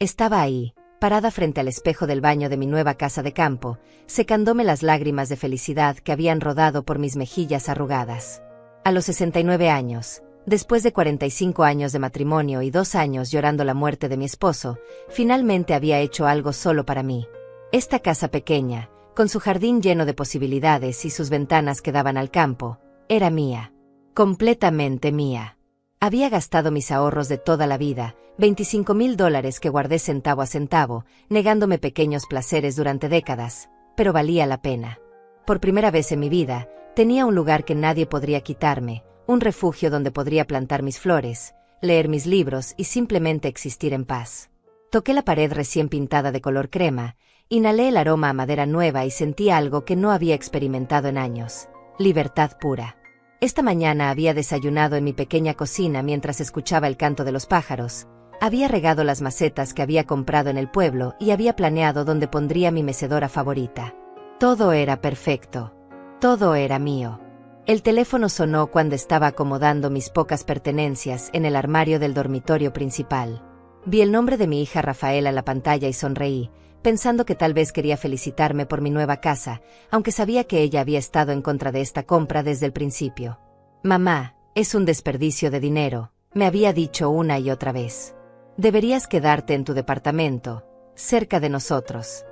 Estaba ahí, parada frente al espejo del baño de mi nueva casa de campo, secándome las lágrimas de felicidad que habían rodado por mis mejillas arrugadas. A los 69 años, después de 45 años de matrimonio y 2 años llorando la muerte de mi esposo, finalmente había hecho algo solo para mí. Esta casa pequeña, con su jardín lleno de posibilidades y sus ventanas que daban al campo, era mía. Completamente mía. Había gastado mis ahorros de toda la vida, $25,000 que guardé centavo a centavo, negándome pequeños placeres durante décadas, pero valía la pena. Por primera vez en mi vida, tenía un lugar que nadie podría quitarme, un refugio donde podría plantar mis flores, leer mis libros y simplemente existir en paz. Toqué la pared recién pintada de color crema, inhalé el aroma a madera nueva y sentí algo que no había experimentado en años: libertad pura. Esta mañana había desayunado en mi pequeña cocina mientras escuchaba el canto de los pájaros, había regado las macetas que había comprado en el pueblo y había planeado dónde pondría mi mecedora favorita. Todo era perfecto. Todo era mío. El teléfono sonó cuando estaba acomodando mis pocas pertenencias en el armario del dormitorio principal. Vi el nombre de mi hija Rafaela en la pantalla y sonreí, pensando que tal vez quería felicitarme por mi nueva casa, aunque sabía que ella había estado en contra de esta compra desde el principio. «Mamá, es un desperdicio de dinero», me había dicho una y otra vez. «Deberías quedarte en tu departamento, cerca de nosotros».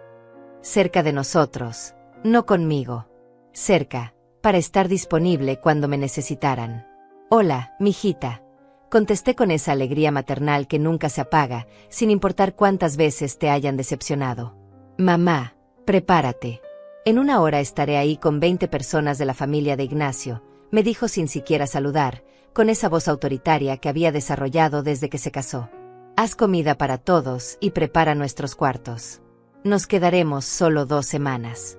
Cerca de nosotros, no conmigo. Cerca, para estar disponible cuando me necesitaran. «Hola, mijita», contesté con esa alegría maternal que nunca se apaga, sin importar cuántas veces te hayan decepcionado. «Mamá, prepárate. En 1 hora estaré ahí con 20 personas de la familia de Ignacio», me dijo sin siquiera saludar, con esa voz autoritaria que había desarrollado desde que se casó. «Haz comida para todos y prepara nuestros cuartos. Nos quedaremos solo 2 semanas».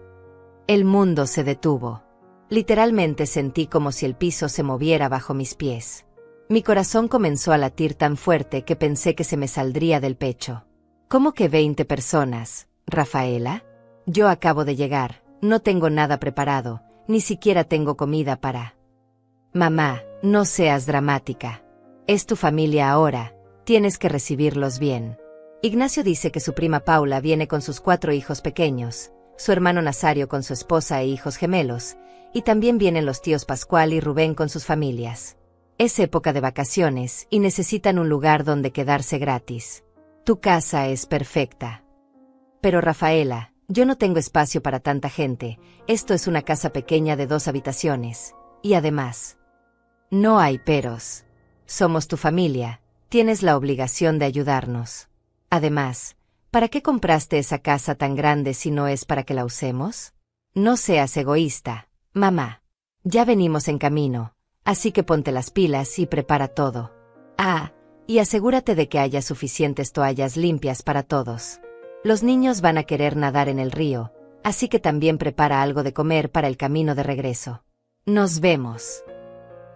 El mundo se detuvo. Literalmente sentí como si el piso se moviera bajo mis pies. Mi corazón comenzó a latir tan fuerte que pensé que se me saldría del pecho. ¿Cómo que 20 personas, Rafaela? Yo acabo de llegar, no tengo nada preparado, ni siquiera tengo comida para... Mamá, no seas dramática. Es tu familia ahora, tienes que recibirlos bien. Ignacio dice que su prima Paula viene con sus 4 hijos pequeños, su hermano Nazario con su esposa e hijos gemelos, y también vienen los tíos Pascual y Rubén con sus familias. Es época de vacaciones y necesitan un lugar donde quedarse gratis. Tu casa es perfecta. Pero Rafaela, yo no tengo espacio para tanta gente, esto es una casa pequeña de 2 habitaciones, y además... No hay peros. Somos tu familia, tienes la obligación de ayudarnos. Además, ¿para qué compraste esa casa tan grande si no es para que la usemos? No seas egoísta, mamá. Ya venimos en camino. Así que ponte las pilas y prepara todo. Ah, y asegúrate de que haya suficientes toallas limpias para todos. Los niños van a querer nadar en el río, así que también prepara algo de comer para el camino de regreso. Nos vemos.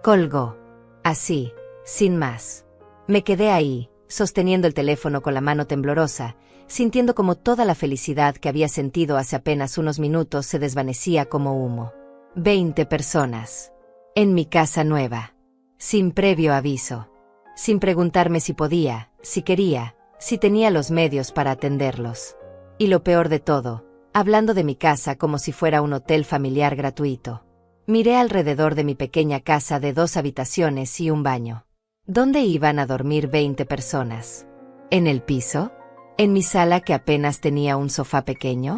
Colgó. Así, sin más. Me quedé ahí, sosteniendo el teléfono con la mano temblorosa, sintiendo como toda la felicidad que había sentido hace apenas unos minutos se desvanecía como humo. 20 personas. En mi casa nueva. Sin previo aviso. Sin preguntarme si podía, si quería, si tenía los medios para atenderlos. Y lo peor de todo, hablando de mi casa como si fuera un hotel familiar gratuito. Miré alrededor de mi pequeña casa de 2 habitaciones y un baño. ¿Dónde iban a dormir 20 personas? ¿En el piso? ¿En mi sala que apenas tenía un sofá pequeño?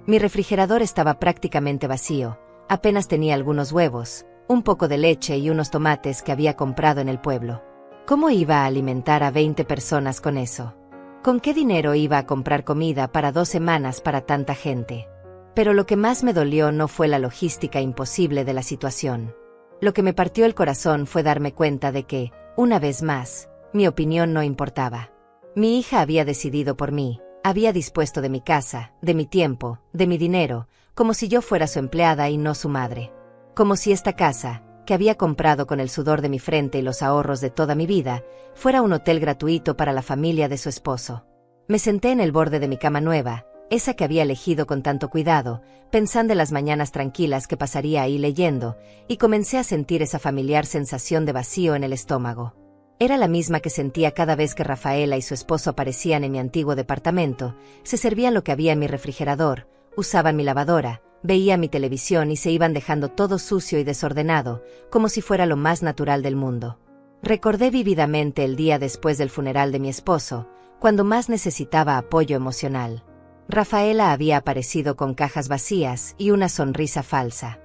Mi refrigerador estaba prácticamente vacío, apenas tenía algunos huevos, un poco de leche y unos tomates que había comprado en el pueblo. ¿Cómo iba a alimentar a 20 personas con eso? ¿Con qué dinero iba a comprar comida para 2 semanas para tanta gente? Pero lo que más me dolió no fue la logística imposible de la situación. Lo que me partió el corazón fue darme cuenta de que, una vez más, mi opinión no importaba. Mi hija había decidido por mí, había dispuesto de mi casa, de mi tiempo, de mi dinero, como si yo fuera su empleada y no su madre. Como si esta casa, que había comprado con el sudor de mi frente y los ahorros de toda mi vida, fuera un hotel gratuito para la familia de su esposo. Me senté en el borde de mi cama nueva, esa que había elegido con tanto cuidado, pensando en las mañanas tranquilas que pasaría ahí leyendo, y comencé a sentir esa familiar sensación de vacío en el estómago. Era la misma que sentía cada vez que Rafaela y su esposo aparecían en mi antiguo departamento, se servían lo que había en mi refrigerador, usaban mi lavadora, veían mi televisión y se iban dejando todo sucio y desordenado, como si fuera lo más natural del mundo. Recordé vívidamente el día después del funeral de mi esposo, cuando más necesitaba apoyo emocional. Rafaela había aparecido con cajas vacías y una sonrisa falsa.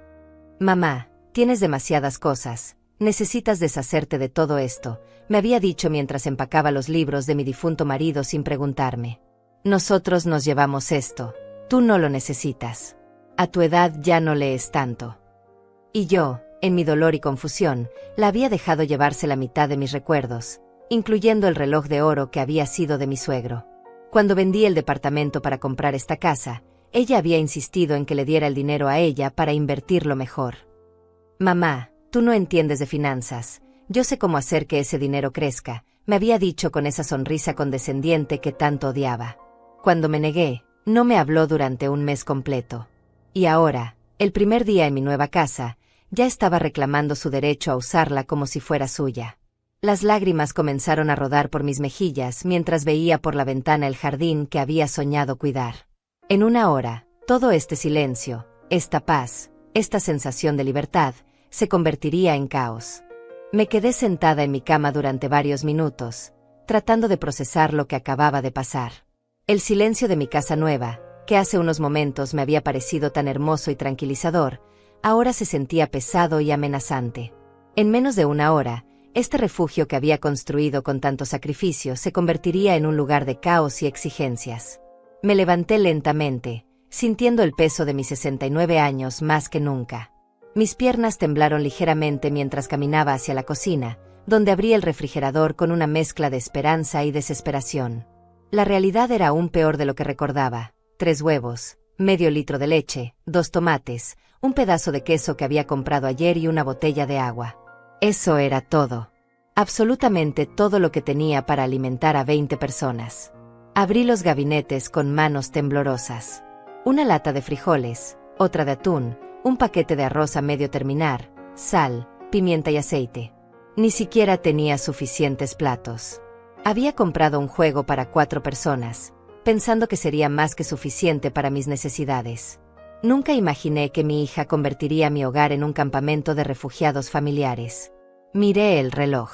«Mamá, tienes demasiadas cosas, necesitas deshacerte de todo esto», me había dicho mientras empacaba los libros de mi difunto marido sin preguntarme. «Nosotros nos llevamos esto, tú no lo necesitas. A tu edad ya no lees tanto». Y yo, en mi dolor y confusión, la había dejado llevarse la mitad de mis recuerdos, incluyendo el reloj de oro que había sido de mi suegro. Cuando vendí el departamento para comprar esta casa, ella había insistido en que le diera el dinero a ella para invertirlo mejor. «Mamá, tú no entiendes de finanzas, yo sé cómo hacer que ese dinero crezca», me había dicho con esa sonrisa condescendiente que tanto odiaba. Cuando me negué, no me habló durante un mes completo. Y ahora, el primer día en mi nueva casa, ya estaba reclamando su derecho a usarla como si fuera suya. Las lágrimas comenzaron a rodar por mis mejillas mientras veía por la ventana el jardín que había soñado cuidar. En una hora, todo este silencio, esta paz, esta sensación de libertad, se convertiría en caos. Me quedé sentada en mi cama durante varios minutos, tratando de procesar lo que acababa de pasar. El silencio de mi casa nueva, que hace unos momentos me había parecido tan hermoso y tranquilizador, ahora se sentía pesado y amenazante. En menos de una hora, este refugio que había construido con tanto sacrificio se convertiría en un lugar de caos y exigencias. Me levanté lentamente, sintiendo el peso de mis 69 años más que nunca. Mis piernas temblaron ligeramente mientras caminaba hacia la cocina, donde abrí el refrigerador con una mezcla de esperanza y desesperación. La realidad era aún peor de lo que recordaba: 3 huevos, medio litro de leche, 2 tomates, un pedazo de queso que había comprado ayer y una botella de agua. Eso era todo. Absolutamente todo lo que tenía para alimentar a 20 personas. Abrí los gabinetes con manos temblorosas. Una lata de frijoles, otra de atún, un paquete de arroz a medio terminar, sal, pimienta y aceite. Ni siquiera tenía suficientes platos. Había comprado un juego para 4 personas, pensando que sería más que suficiente para mis necesidades. Nunca imaginé que mi hija convertiría mi hogar en un campamento de refugiados familiares. Miré el reloj.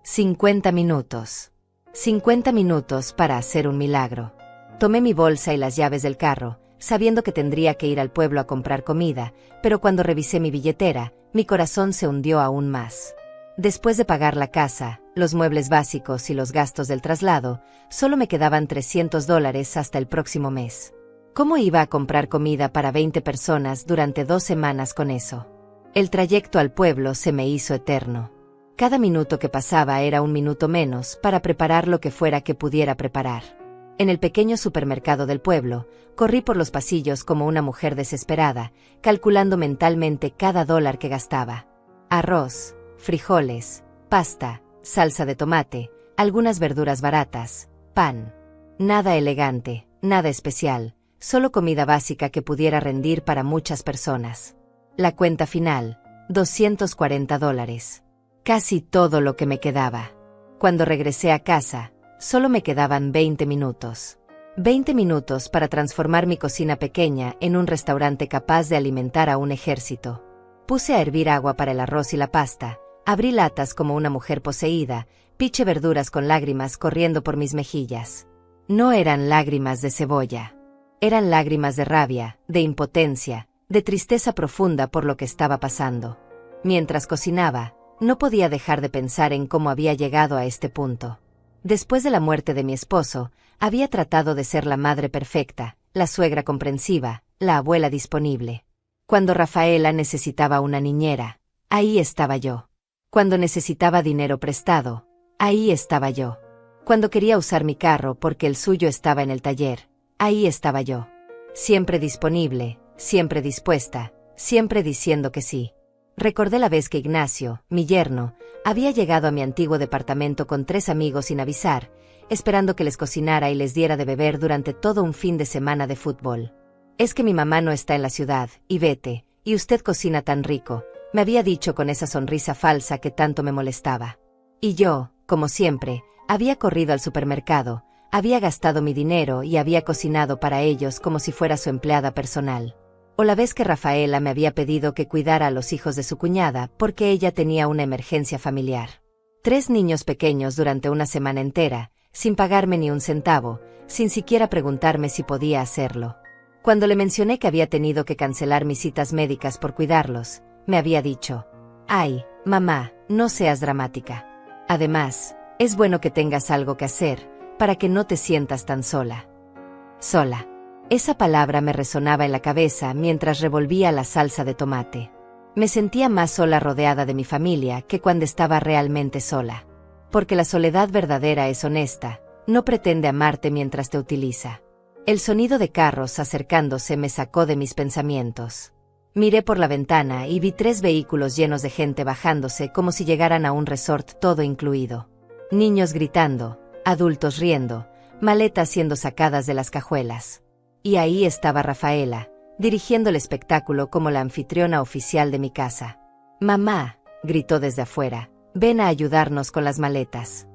50 minutos. 50 minutos para hacer un milagro. Tomé mi bolsa y las llaves del carro, sabiendo que tendría que ir al pueblo a comprar comida, pero cuando revisé mi billetera, mi corazón se hundió aún más. Después de pagar la casa, los muebles básicos y los gastos del traslado, solo me quedaban $300 hasta el próximo mes. ¿Cómo iba a comprar comida para 20 personas durante 2 semanas con eso? El trayecto al pueblo se me hizo eterno. Cada minuto que pasaba era un minuto menos para preparar lo que fuera que pudiera preparar. En el pequeño supermercado del pueblo, corrí por los pasillos como una mujer desesperada, calculando mentalmente cada dólar que gastaba. Arroz, frijoles, pasta, salsa de tomate, algunas verduras baratas, pan. Nada elegante, nada especial, solo comida básica que pudiera rendir para muchas personas. La cuenta final, $240. Casi todo lo que me quedaba. Cuando regresé a casa, solo me quedaban 20 minutos. 20 minutos para transformar mi cocina pequeña en un restaurante capaz de alimentar a un ejército. Puse a hervir agua para el arroz y la pasta, abrí latas como una mujer poseída, piché verduras con lágrimas corriendo por mis mejillas. No eran lágrimas de cebolla. Eran lágrimas de rabia, de impotencia, de tristeza profunda por lo que estaba pasando. Mientras cocinaba, no podía dejar de pensar en cómo había llegado a este punto. Después de la muerte de mi esposo, había tratado de ser la madre perfecta, la suegra comprensiva, la abuela disponible. Cuando Rafaela necesitaba una niñera, ahí estaba yo. Cuando necesitaba dinero prestado, ahí estaba yo. Cuando quería usar mi carro porque el suyo estaba en el taller, ahí estaba yo. Siempre disponible, siempre dispuesta, siempre diciendo que sí. Recordé la vez que Ignacio, mi yerno, había llegado a mi antiguo departamento con 3 amigos sin avisar, esperando que les cocinara y les diera de beber durante todo un fin de semana de fútbol. «Es que mi mamá no está en la ciudad, y vete, y usted cocina tan rico», me había dicho con esa sonrisa falsa que tanto me molestaba. Y yo, como siempre, había corrido al supermercado, había gastado mi dinero y había cocinado para ellos como si fuera su empleada personal. O la vez que Rafaela me había pedido que cuidara a los hijos de su cuñada porque ella tenía una emergencia familiar. 3 niños pequeños durante una semana entera, sin pagarme ni un centavo, sin siquiera preguntarme si podía hacerlo. Cuando le mencioné que había tenido que cancelar mis citas médicas por cuidarlos, me había dicho: «Ay, mamá, no seas dramática. Además, es bueno que tengas algo que hacer, para que no te sientas tan sola». Sola. Esa palabra me resonaba en la cabeza mientras revolvía la salsa de tomate. Me sentía más sola rodeada de mi familia que cuando estaba realmente sola. Porque la soledad verdadera es honesta, no pretende amarte mientras te utiliza. El sonido de carros acercándose me sacó de mis pensamientos. Miré por la ventana y vi 3 vehículos llenos de gente bajándose como si llegaran a un resort todo incluido. Niños gritando, adultos riendo, maletas siendo sacadas de las cajuelas. Y ahí estaba Rafaela, dirigiendo el espectáculo como la anfitriona oficial de mi casa. «Mamá», gritó desde afuera, «ven a ayudarnos con las maletas».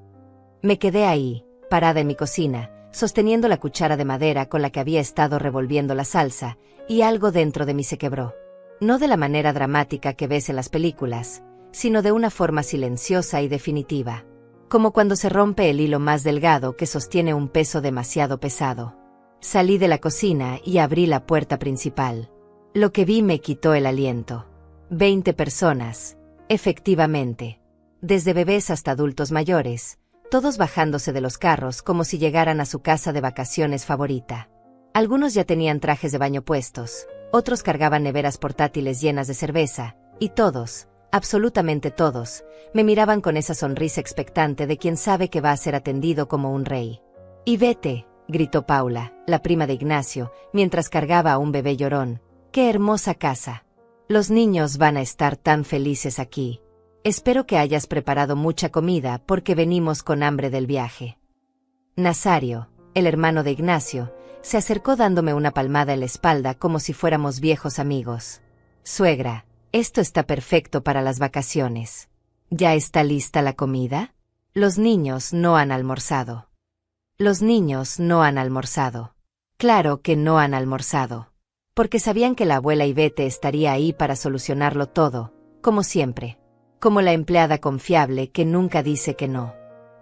Me quedé ahí, parada en mi cocina, sosteniendo la cuchara de madera con la que había estado revolviendo la salsa, y algo dentro de mí se quebró. No de la manera dramática que ves en las películas, sino de una forma silenciosa y definitiva. Como cuando se rompe el hilo más delgado que sostiene un peso demasiado pesado. Salí de la cocina y abrí la puerta principal. Lo que vi me quitó el aliento. 20 personas, efectivamente. Desde bebés hasta adultos mayores, todos bajándose de los carros como si llegaran a su casa de vacaciones favorita. Algunos ya tenían trajes de baño puestos, otros cargaban neveras portátiles llenas de cerveza, y todos, absolutamente todos, me miraban con esa sonrisa expectante de quien sabe que va a ser atendido como un rey. «Y vete», gritó Paula, la prima de Ignacio, mientras cargaba a un bebé llorón. «¡Qué hermosa casa! Los niños van a estar tan felices aquí. Espero que hayas preparado mucha comida porque venimos con hambre del viaje». Nazario, el hermano de Ignacio, se acercó dándome una palmada en la espalda como si fuéramos viejos amigos. «Suegra, esto está perfecto para las vacaciones. ¿Ya está lista la comida? Los niños no han almorzado». Los niños no han almorzado. Claro que no han almorzado. Porque sabían que la abuela Ivete estaría ahí para solucionarlo todo, como siempre. Como la empleada confiable que nunca dice que no.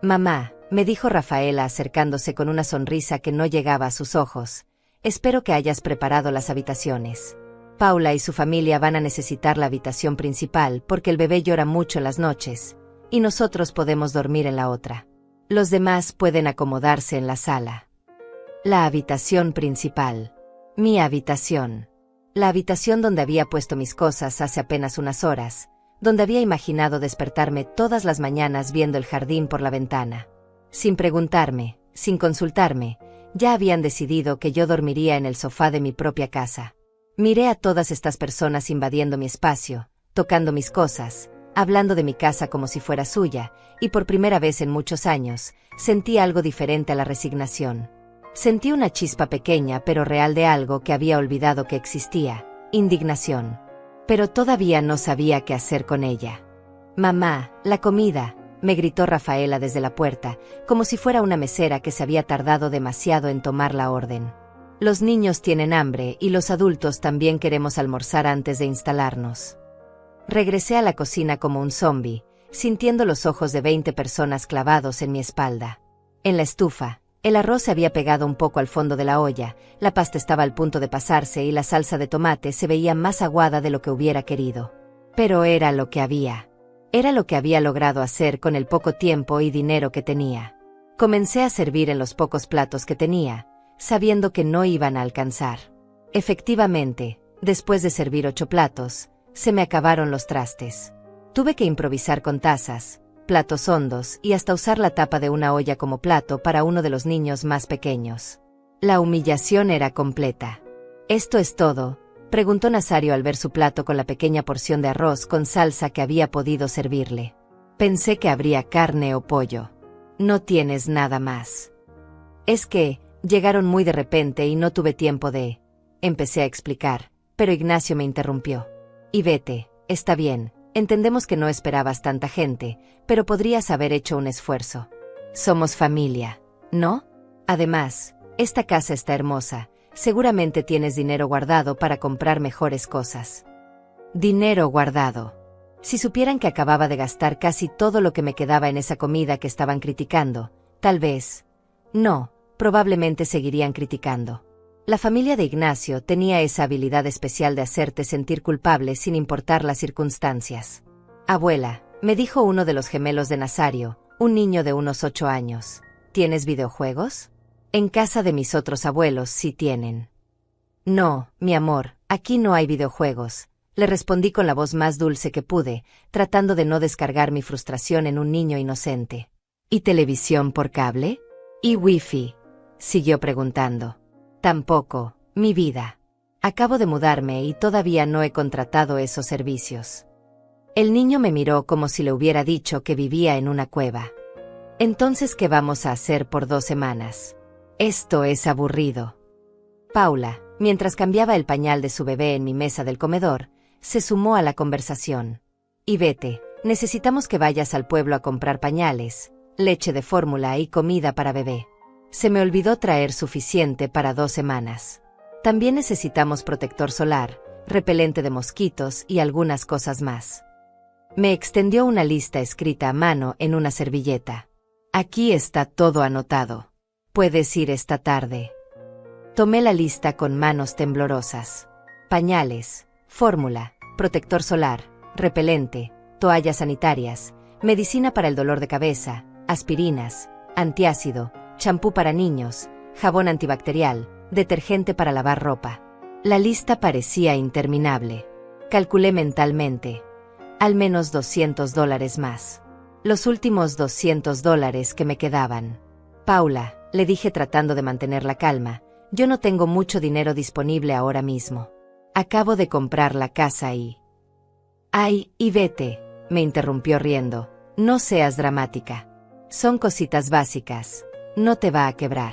«Mamá», me dijo Rafaela acercándose con una sonrisa que no llegaba a sus ojos, «espero que hayas preparado las habitaciones. Paula y su familia van a necesitar la habitación principal porque el bebé llora mucho en las noches, y nosotros podemos dormir en la otra. Los demás pueden acomodarse en la sala». La habitación principal. Mi habitación. La habitación donde había puesto mis cosas hace apenas unas horas, donde había imaginado despertarme todas las mañanas viendo el jardín por la ventana. Sin preguntarme, sin consultarme, ya habían decidido que yo dormiría en el sofá de mi propia casa. Miré a todas estas personas invadiendo mi espacio, tocando mis cosas, hablando de mi casa como si fuera suya, y por primera vez en muchos años, sentí algo diferente a la resignación. Sentí una chispa pequeña pero real de algo que había olvidado que existía, indignación. Pero todavía no sabía qué hacer con ella. «Mamá, la comida», me gritó Rafaela desde la puerta, como si fuera una mesera que se había tardado demasiado en tomar la orden. «Los niños tienen hambre y los adultos también queremos almorzar antes de instalarnos». Regresé a la cocina como un zombi, sintiendo los ojos de 20 personas clavados en mi espalda. En la estufa, el arroz se había pegado un poco al fondo de la olla, la pasta estaba al punto de pasarse y la salsa de tomate se veía más aguada de lo que hubiera querido. Pero era lo que había. Era lo que había logrado hacer con el poco tiempo y dinero que tenía. Comencé a servir en los pocos platos que tenía, sabiendo que no iban a alcanzar. Efectivamente, después de servir 8 platos, se me acabaron los trastes. Tuve que improvisar con tazas, platos hondos y hasta usar la tapa de una olla como plato para uno de los niños más pequeños. La humillación era completa. «¿Esto es todo?», preguntó Nazario al ver su plato con la pequeña porción de arroz con salsa que había podido servirle. «Pensé que habría carne o pollo. ¿No tienes nada más?» «Es que llegaron muy de repente y no tuve tiempo de…», empecé a explicar, pero Ignacio me interrumpió. «Y vete, está bien, Entendemos que no esperabas tanta gente, pero podrías haber hecho un esfuerzo. Somos familia, ¿no? Además, esta casa está hermosa. Seguramente tienes dinero guardado para comprar mejores cosas. Dinero guardado. Si supieran que acababa de gastar casi todo lo que me quedaba en esa comida que estaban criticando, tal vez. No, probablemente seguirían criticando. La familia de Ignacio tenía esa habilidad especial de hacerte sentir culpable sin importar las circunstancias. Abuela, me dijo uno de los gemelos de Nazario, un niño de unos 8 años, ¿tienes videojuegos? En casa de mis otros abuelos sí tienen. No, mi amor, aquí no hay videojuegos, le respondí con la voz más dulce que pude, tratando de no descargar mi frustración en un niño inocente. ¿Y televisión por cable? ¿Y wifi? Siguió preguntando. Tampoco, mi vida. Acabo de mudarme y todavía no he contratado esos servicios. El niño me miró como si le hubiera dicho que vivía en una cueva. Entonces, ¿qué vamos a hacer por 2 semanas? Esto es aburrido. Paula, mientras cambiaba el pañal de su bebé en mi mesa del comedor, se sumó a la conversación. Y vete, necesitamos que vayas al pueblo a comprar pañales, leche de fórmula y comida para bebé. Se me olvidó traer suficiente para 2 semanas. También necesitamos protector solar, repelente de mosquitos y algunas cosas más. Me extendió una lista escrita a mano en una servilleta. Aquí está todo anotado. Puedes ir esta tarde. Tomé la lista con manos temblorosas. Pañales, fórmula, protector solar, repelente, toallas sanitarias, medicina para el dolor de cabeza, aspirinas, antiácido, champú para niños, jabón antibacterial, detergente para lavar ropa. La lista parecía interminable. Calculé mentalmente. Al menos $200 más. Los últimos $200 que me quedaban. Paula, le dije tratando de mantener la calma, yo no tengo mucho dinero disponible ahora mismo. Acabo de comprar la casa y... Ay, y vete, me interrumpió riendo. No seas dramática. Son cositas básicas. No te va a quebrar.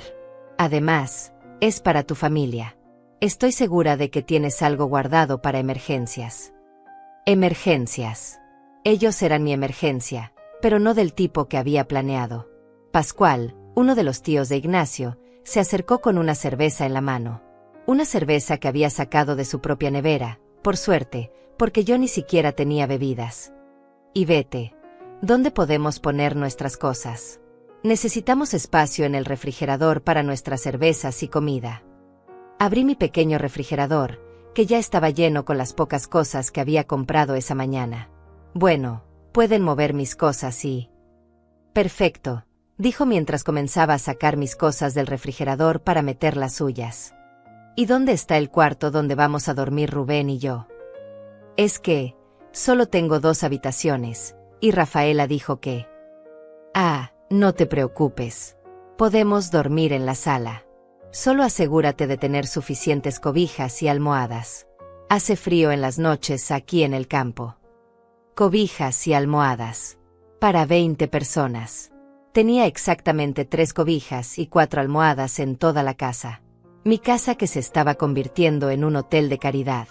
Además, es para tu familia. Estoy segura de que tienes algo guardado para emergencias. Emergencias. Ellos eran mi emergencia, pero no del tipo que había planeado. Pascual, uno de los tíos de Ignacio, se acercó con una cerveza en la mano. Una cerveza que había sacado de su propia nevera, por suerte, porque yo ni siquiera tenía bebidas. Y vete. ¿Dónde podemos poner nuestras cosas? Necesitamos espacio en el refrigerador para nuestras cervezas y comida. Abrí mi pequeño refrigerador, que ya estaba lleno con las pocas cosas que había comprado esa mañana. Bueno, pueden mover mis cosas y... Perfecto, dijo mientras comenzaba a sacar mis cosas del refrigerador para meter las suyas. ¿Y dónde está el cuarto donde vamos a dormir Rubén y yo? Es que, solo tengo 2 habitaciones, y Rafaela dijo que... Ah, no te preocupes. Podemos dormir en la sala. Solo asegúrate de tener suficientes cobijas y almohadas. Hace frío en las noches aquí en el campo. Cobijas y almohadas. Para 20 personas. Tenía exactamente 3 cobijas y 4 almohadas en toda la casa. Mi casa que se estaba convirtiendo en un hotel de caridad.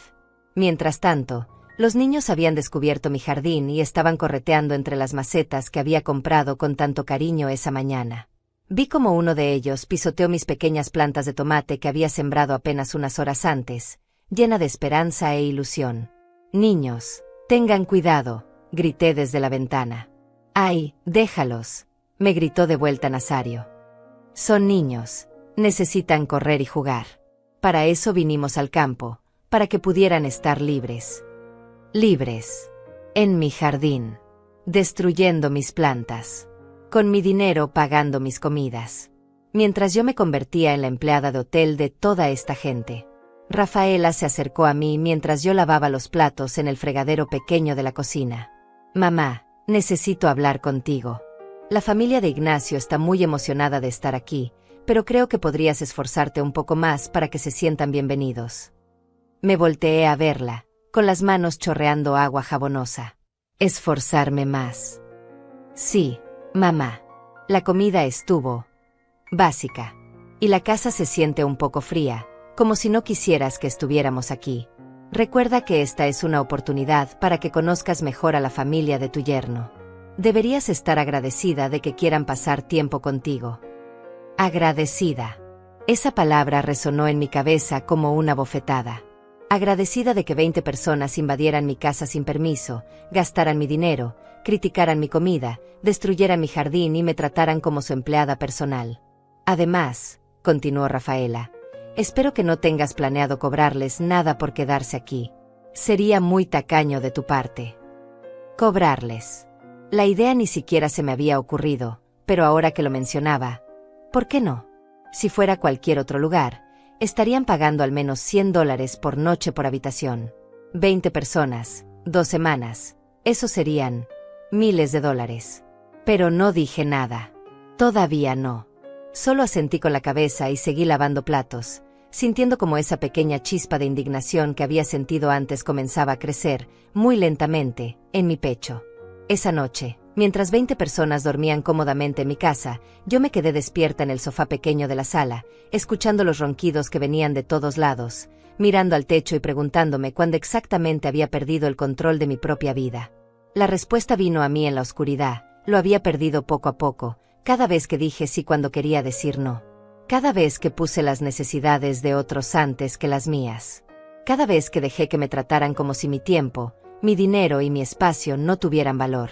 Mientras tanto, los niños habían descubierto mi jardín y estaban correteando entre las macetas que había comprado con tanto cariño esa mañana. Vi como uno de ellos pisoteó mis pequeñas plantas de tomate que había sembrado apenas unas horas antes, llena de esperanza e ilusión. Niños, tengan cuidado, grité desde la ventana. Ay, déjalos, me gritó de vuelta Nazario. Son niños, necesitan correr y jugar. Para eso vinimos al campo, para que pudieran estar libres. Libres. En mi jardín. Destruyendo mis plantas. Con mi dinero pagando mis comidas. Mientras yo me convertía en la empleada de hotel de toda esta gente. Rafaela se acercó a mí mientras yo lavaba los platos en el fregadero pequeño de la cocina. Mamá, necesito hablar contigo. La familia de Ignacio está muy emocionada de estar aquí, pero creo que podrías esforzarte un poco más para que se sientan bienvenidos. Me volteé a verla, con las manos chorreando agua jabonosa. Esforzarme más. Sí, mamá. La comida estuvo básica. Y la casa se siente un poco fría, como si no quisieras que estuviéramos aquí. Recuerda que esta es una oportunidad para que conozcas mejor a la familia de tu yerno. Deberías estar agradecida de que quieran pasar tiempo contigo. Agradecida. Esa palabra resonó en mi cabeza como una bofetada. Agradecida de que 20 personas invadieran mi casa sin permiso, gastaran mi dinero, criticaran mi comida, destruyeran mi jardín y me trataran como su empleada personal. Además, continuó Rafaela, espero que no tengas planeado cobrarles nada por quedarse aquí. Sería muy tacaño de tu parte. Cobrarles. La idea ni siquiera se me había ocurrido, pero ahora que lo mencionaba, ¿por qué no? Si fuera cualquier otro lugar, estarían pagando al menos $100 por noche por habitación. 20 personas, 2 semanas, eso serían miles de dólares. Pero no dije nada. Todavía no. Solo asentí con la cabeza y seguí lavando platos, sintiendo como esa pequeña chispa de indignación que había sentido antes comenzaba a crecer, muy lentamente, en mi pecho. Esa noche, mientras 20 personas dormían cómodamente en mi casa, yo me quedé despierta en el sofá pequeño de la sala, escuchando los ronquidos que venían de todos lados, mirando al techo y preguntándome cuándo exactamente había perdido el control de mi propia vida. La respuesta vino a mí en la oscuridad, lo había perdido poco a poco, cada vez que dije sí cuando quería decir no. Cada vez que puse las necesidades de otros antes que las mías. Cada vez que dejé que me trataran como si mi tiempo, mi dinero y mi espacio no tuvieran valor.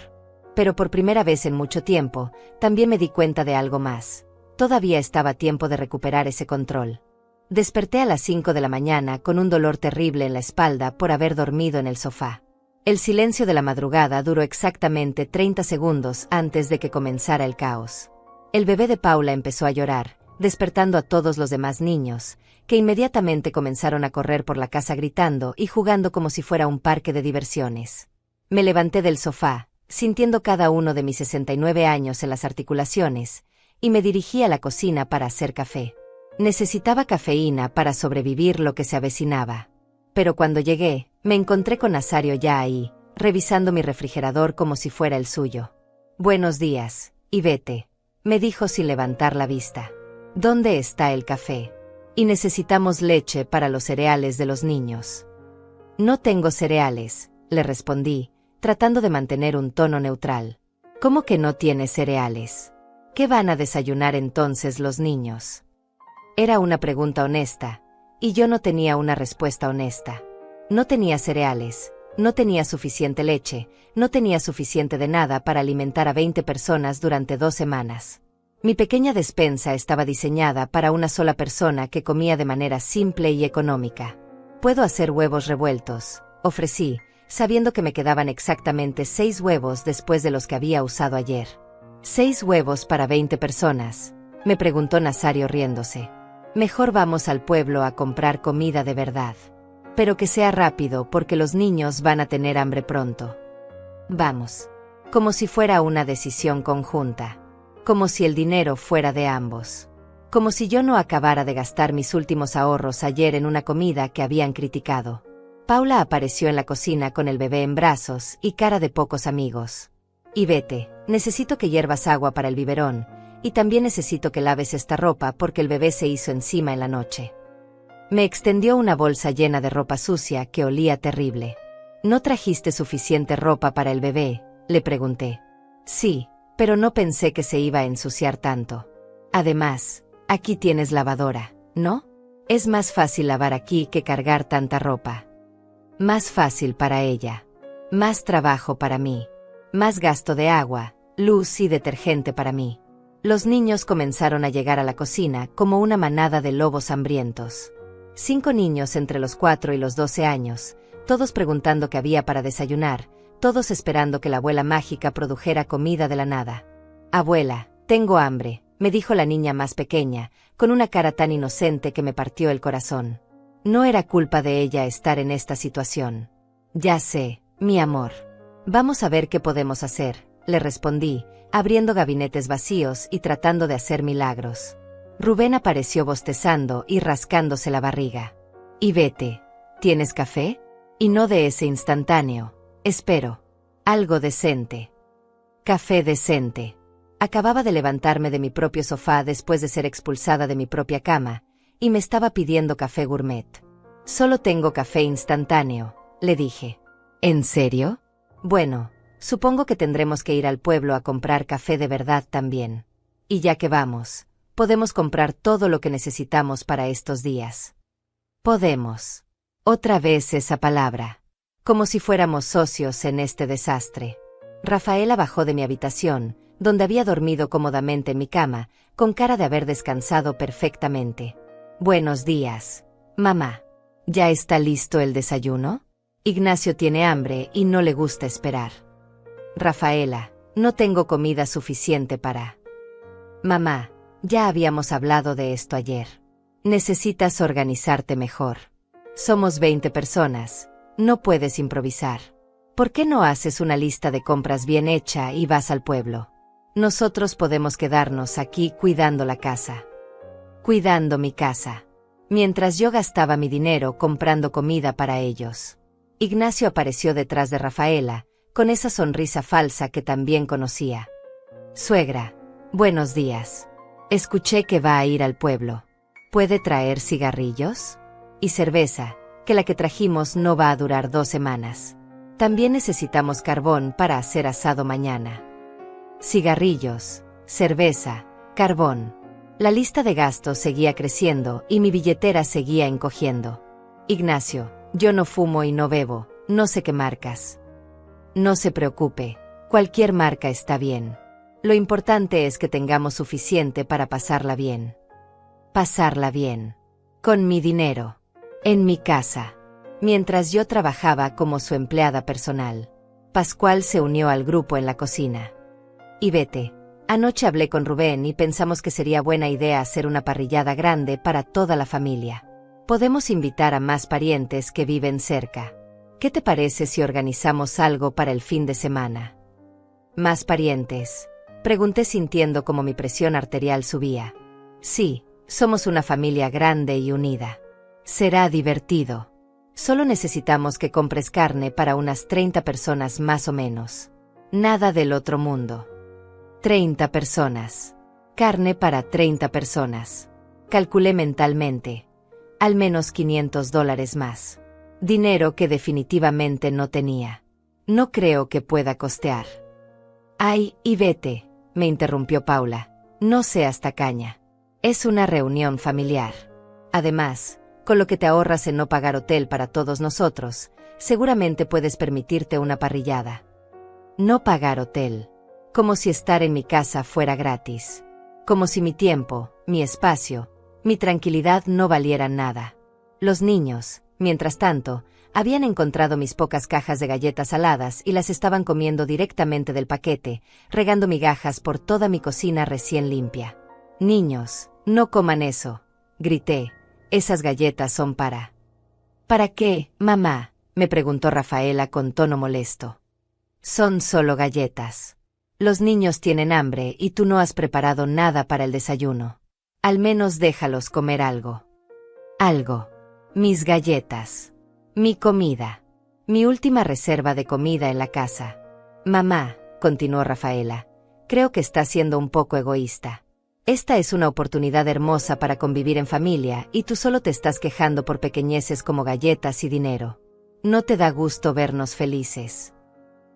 Pero por primera vez en mucho tiempo, también me di cuenta de algo más. Todavía estaba a tiempo de recuperar ese control. Desperté a las 5 de la mañana con un dolor terrible en la espalda por haber dormido en el sofá. El silencio de la madrugada duró exactamente 30 segundos antes de que comenzara el caos. El bebé de Paula empezó a llorar, despertando a todos los demás niños, que inmediatamente comenzaron a correr por la casa gritando y jugando como si fuera un parque de diversiones. Me levanté del sofá, sintiendo cada uno de mis 69 años en las articulaciones, y me dirigí a la cocina para hacer café. Necesitaba cafeína para sobrevivir lo que se avecinaba. Pero cuando llegué, me encontré con Nazario ya ahí, revisando mi refrigerador como si fuera el suyo. «Buenos días, Ivete», me dijo sin levantar la vista. «¿Dónde está el café? Y necesitamos leche para los cereales de los niños». «No tengo cereales», le respondí, tratando de mantener un tono neutral. «¿Cómo que no tienes cereales? ¿Qué van a desayunar entonces los niños?» Era una pregunta honesta, y yo no tenía una respuesta honesta. No tenía cereales, no tenía suficiente leche, no tenía suficiente de nada para alimentar a 20 personas durante 2 semanas. Mi pequeña despensa estaba diseñada para una sola persona que comía de manera simple y económica. «Puedo hacer huevos revueltos», ofrecí, sabiendo que me quedaban exactamente 6 huevos después de los que había usado ayer. «¿6 huevos para 20 personas?», me preguntó Nazario riéndose. «Mejor vamos al pueblo a comprar comida de verdad. Pero que sea rápido porque los niños van a tener hambre pronto». «Vamos». Como si fuera una decisión conjunta. Como si el dinero fuera de ambos. Como si yo no acabara de gastar mis últimos ahorros ayer en una comida que habían criticado. Paula apareció en la cocina con el bebé en brazos y cara de pocos amigos. «Ivete, necesito que hiervas agua para el biberón, y también necesito que laves esta ropa porque el bebé se hizo encima en la noche». Me extendió una bolsa llena de ropa sucia que olía terrible. «¿No trajiste suficiente ropa para el bebé?», le pregunté. «Sí, pero no pensé que se iba a ensuciar tanto. Además, aquí tienes lavadora, ¿no? Es más fácil lavar aquí que cargar tanta ropa». Más fácil para ella. Más trabajo para mí. Más gasto de agua, luz y detergente para mí. Los niños comenzaron a llegar a la cocina como una manada de lobos hambrientos. 5 niños entre los 4 y los 12 años, todos preguntando qué había para desayunar, todos esperando que la abuela mágica produjera comida de la nada. «Abuela, tengo hambre», me dijo la niña más pequeña, con una cara tan inocente que me partió el corazón. No era culpa de ella estar en esta situación. «Ya sé, mi amor. Vamos a ver qué podemos hacer», le respondí, abriendo gabinetes vacíos y tratando de hacer milagros. Rubén apareció bostezando y rascándose la barriga. «Ivete, ¿tienes café? Y no de ese instantáneo. Espero. Algo decente». Café decente. Acababa de levantarme de mi propio sofá después de ser expulsada de mi propia cama, y me estaba pidiendo café gourmet. Solo tengo café instantáneo, le dije. ¿En serio? Bueno, supongo que tendremos que ir al pueblo a comprar café de verdad también. Y ya que vamos, podemos comprar todo lo que necesitamos para estos días. Podemos. Otra vez esa palabra. Como si fuéramos socios en este desastre. Rafaela bajó de mi habitación, donde había dormido cómodamente en mi cama, con cara de haber descansado perfectamente. Buenos días, mamá. ¿Ya está listo el desayuno? Ignacio tiene hambre y no le gusta esperar. Rafaela, no tengo comida suficiente para... Mamá, ya habíamos hablado de esto ayer. Necesitas organizarte mejor. Somos 20 personas, no puedes improvisar. ¿Por qué no haces una lista de compras bien hecha y vas al pueblo? Nosotros podemos quedarnos aquí cuidando la casa. Cuidando mi casa. Mientras yo gastaba mi dinero comprando comida para ellos. Ignacio apareció detrás de Rafaela, con esa sonrisa falsa que también conocía. Suegra, buenos días. Escuché que va a ir al pueblo. ¿Puede traer cigarrillos? Y cerveza, que la que trajimos no va a durar 2 semanas. También necesitamos carbón para hacer asado mañana. Cigarrillos, cerveza, carbón. La lista de gastos seguía creciendo y mi billetera seguía encogiendo. Ignacio, yo no fumo y no bebo, no sé qué marcas. No se preocupe, cualquier marca está bien. Lo importante es que tengamos suficiente para pasarla bien. Pasarla bien. Con mi dinero. En mi casa. Mientras yo trabajaba como su empleada personal. Pascual se unió al grupo en la cocina. Y vete. Anoche hablé con Rubén y pensamos que sería buena idea hacer una parrillada grande para toda la familia. Podemos invitar a más parientes que viven cerca. ¿Qué te parece si organizamos algo para el fin de semana? ¿Más parientes? Pregunté sintiendo como mi presión arterial subía. Sí, somos una familia grande y unida. Será divertido. Solo necesitamos que compres carne para unas 30 personas más o menos. Nada del otro mundo. 30 personas. Carne para 30 personas. Calculé mentalmente. Al menos $500 más. Dinero que definitivamente no tenía. No creo que pueda costear. Ay, y vete, me interrumpió Paula. No seas tacaña. Es una reunión familiar. Además, con lo que te ahorras en no pagar hotel para todos nosotros, seguramente puedes permitirte una parrillada. No pagar hotel. Como si estar en mi casa fuera gratis. Como si mi tiempo, mi espacio, mi tranquilidad no valieran nada. Los niños, mientras tanto, habían encontrado mis pocas cajas de galletas saladas y las estaban comiendo directamente del paquete, regando migajas por toda mi cocina recién limpia. Niños, no coman eso, grité. Esas galletas son para... ¿Para qué, mamá?, me preguntó Rafaela con tono molesto. Son solo galletas. Los niños tienen hambre y tú no has preparado nada para el desayuno. Al menos déjalos comer algo. Algo. Mis galletas. Mi comida. Mi última reserva de comida en la casa. Mamá, continuó Rafaela, creo que estás siendo un poco egoísta. Esta es una oportunidad hermosa para convivir en familia y tú solo te estás quejando por pequeñeces como galletas y dinero. No te da gusto vernos felices.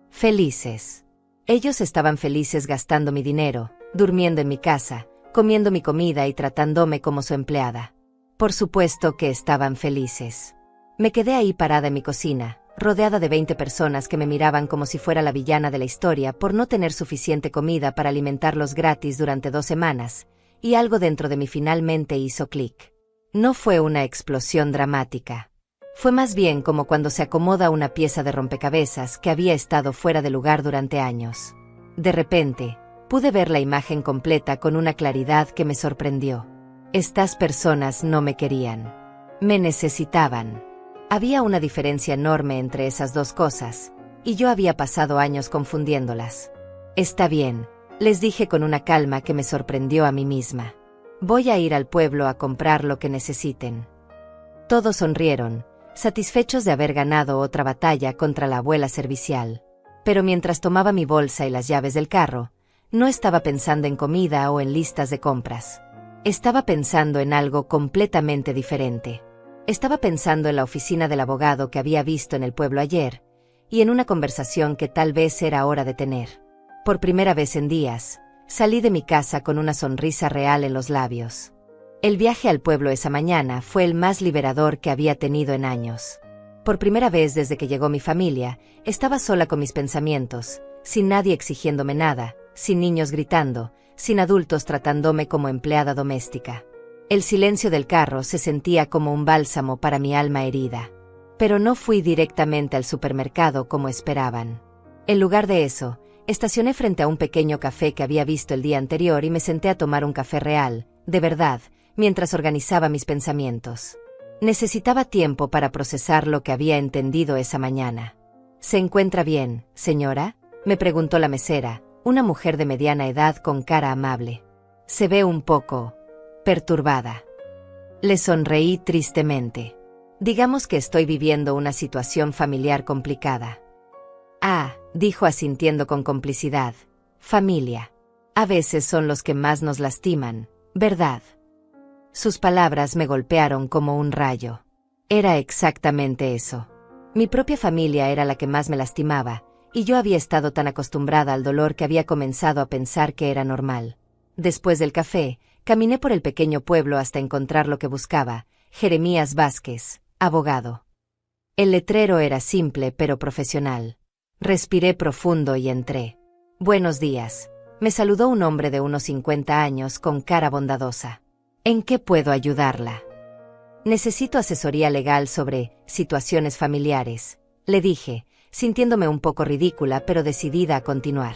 Felices. Ellos estaban felices gastando mi dinero, durmiendo en mi casa, comiendo mi comida y tratándome como su empleada. Por supuesto que estaban felices. Me quedé ahí parada en mi cocina, rodeada de 20 personas que me miraban como si fuera la villana de la historia por no tener suficiente comida para alimentarlos gratis durante 2 semanas, y algo dentro de mí finalmente hizo clic. No fue una explosión dramática. Fue más bien como cuando se acomoda una pieza de rompecabezas que había estado fuera de lugar durante años. De repente, pude ver la imagen completa con una claridad que me sorprendió. Estas personas no me querían. Me necesitaban. Había una diferencia enorme entre esas dos cosas, y yo había pasado años confundiéndolas. Está bien, les dije con una calma que me sorprendió a mí misma. Voy a ir al pueblo a comprar lo que necesiten. Todos sonrieron, satisfechos de haber ganado otra batalla contra la abuela servicial. Pero mientras tomaba mi bolsa y las llaves del carro, no estaba pensando en comida o en listas de compras. Estaba pensando en algo completamente diferente. Estaba pensando en la oficina del abogado que había visto en el pueblo ayer, y en una conversación que tal vez era hora de tener. Por primera vez en días, salí de mi casa con una sonrisa real en los labios. El viaje al pueblo esa mañana fue el más liberador que había tenido en años. Por primera vez desde que llegó mi familia, estaba sola con mis pensamientos, sin nadie exigiéndome nada, sin niños gritando, sin adultos tratándome como empleada doméstica. El silencio del carro se sentía como un bálsamo para mi alma herida. Pero no fui directamente al supermercado como esperaban. En lugar de eso, estacioné frente a un pequeño café que había visto el día anterior y me senté a tomar un café real, de verdad, mientras organizaba mis pensamientos. Necesitaba tiempo para procesar lo que había entendido esa mañana. ¿Se encuentra bien, señora?, me preguntó la mesera, una mujer de mediana edad con cara amable. Se ve un poco perturbada. Le sonreí tristemente. Digamos que estoy viviendo una situación familiar complicada. Ah, dijo asintiendo con complicidad. Familia. A veces son los que más nos lastiman, ¿verdad? Sus palabras me golpearon como un rayo. Era exactamente eso. Mi propia familia era la que más me lastimaba, y yo había estado tan acostumbrada al dolor que había comenzado a pensar que era normal. Después del café, caminé por el pequeño pueblo hasta encontrar lo que buscaba, Jeremías Vázquez, abogado. El letrero era simple pero profesional. Respiré profundo y entré. Buenos días. Me saludó un hombre de unos 50 años con cara bondadosa. ¿En qué puedo ayudarla? Necesito asesoría legal sobre situaciones familiares, le dije, sintiéndome un poco ridícula pero decidida a continuar.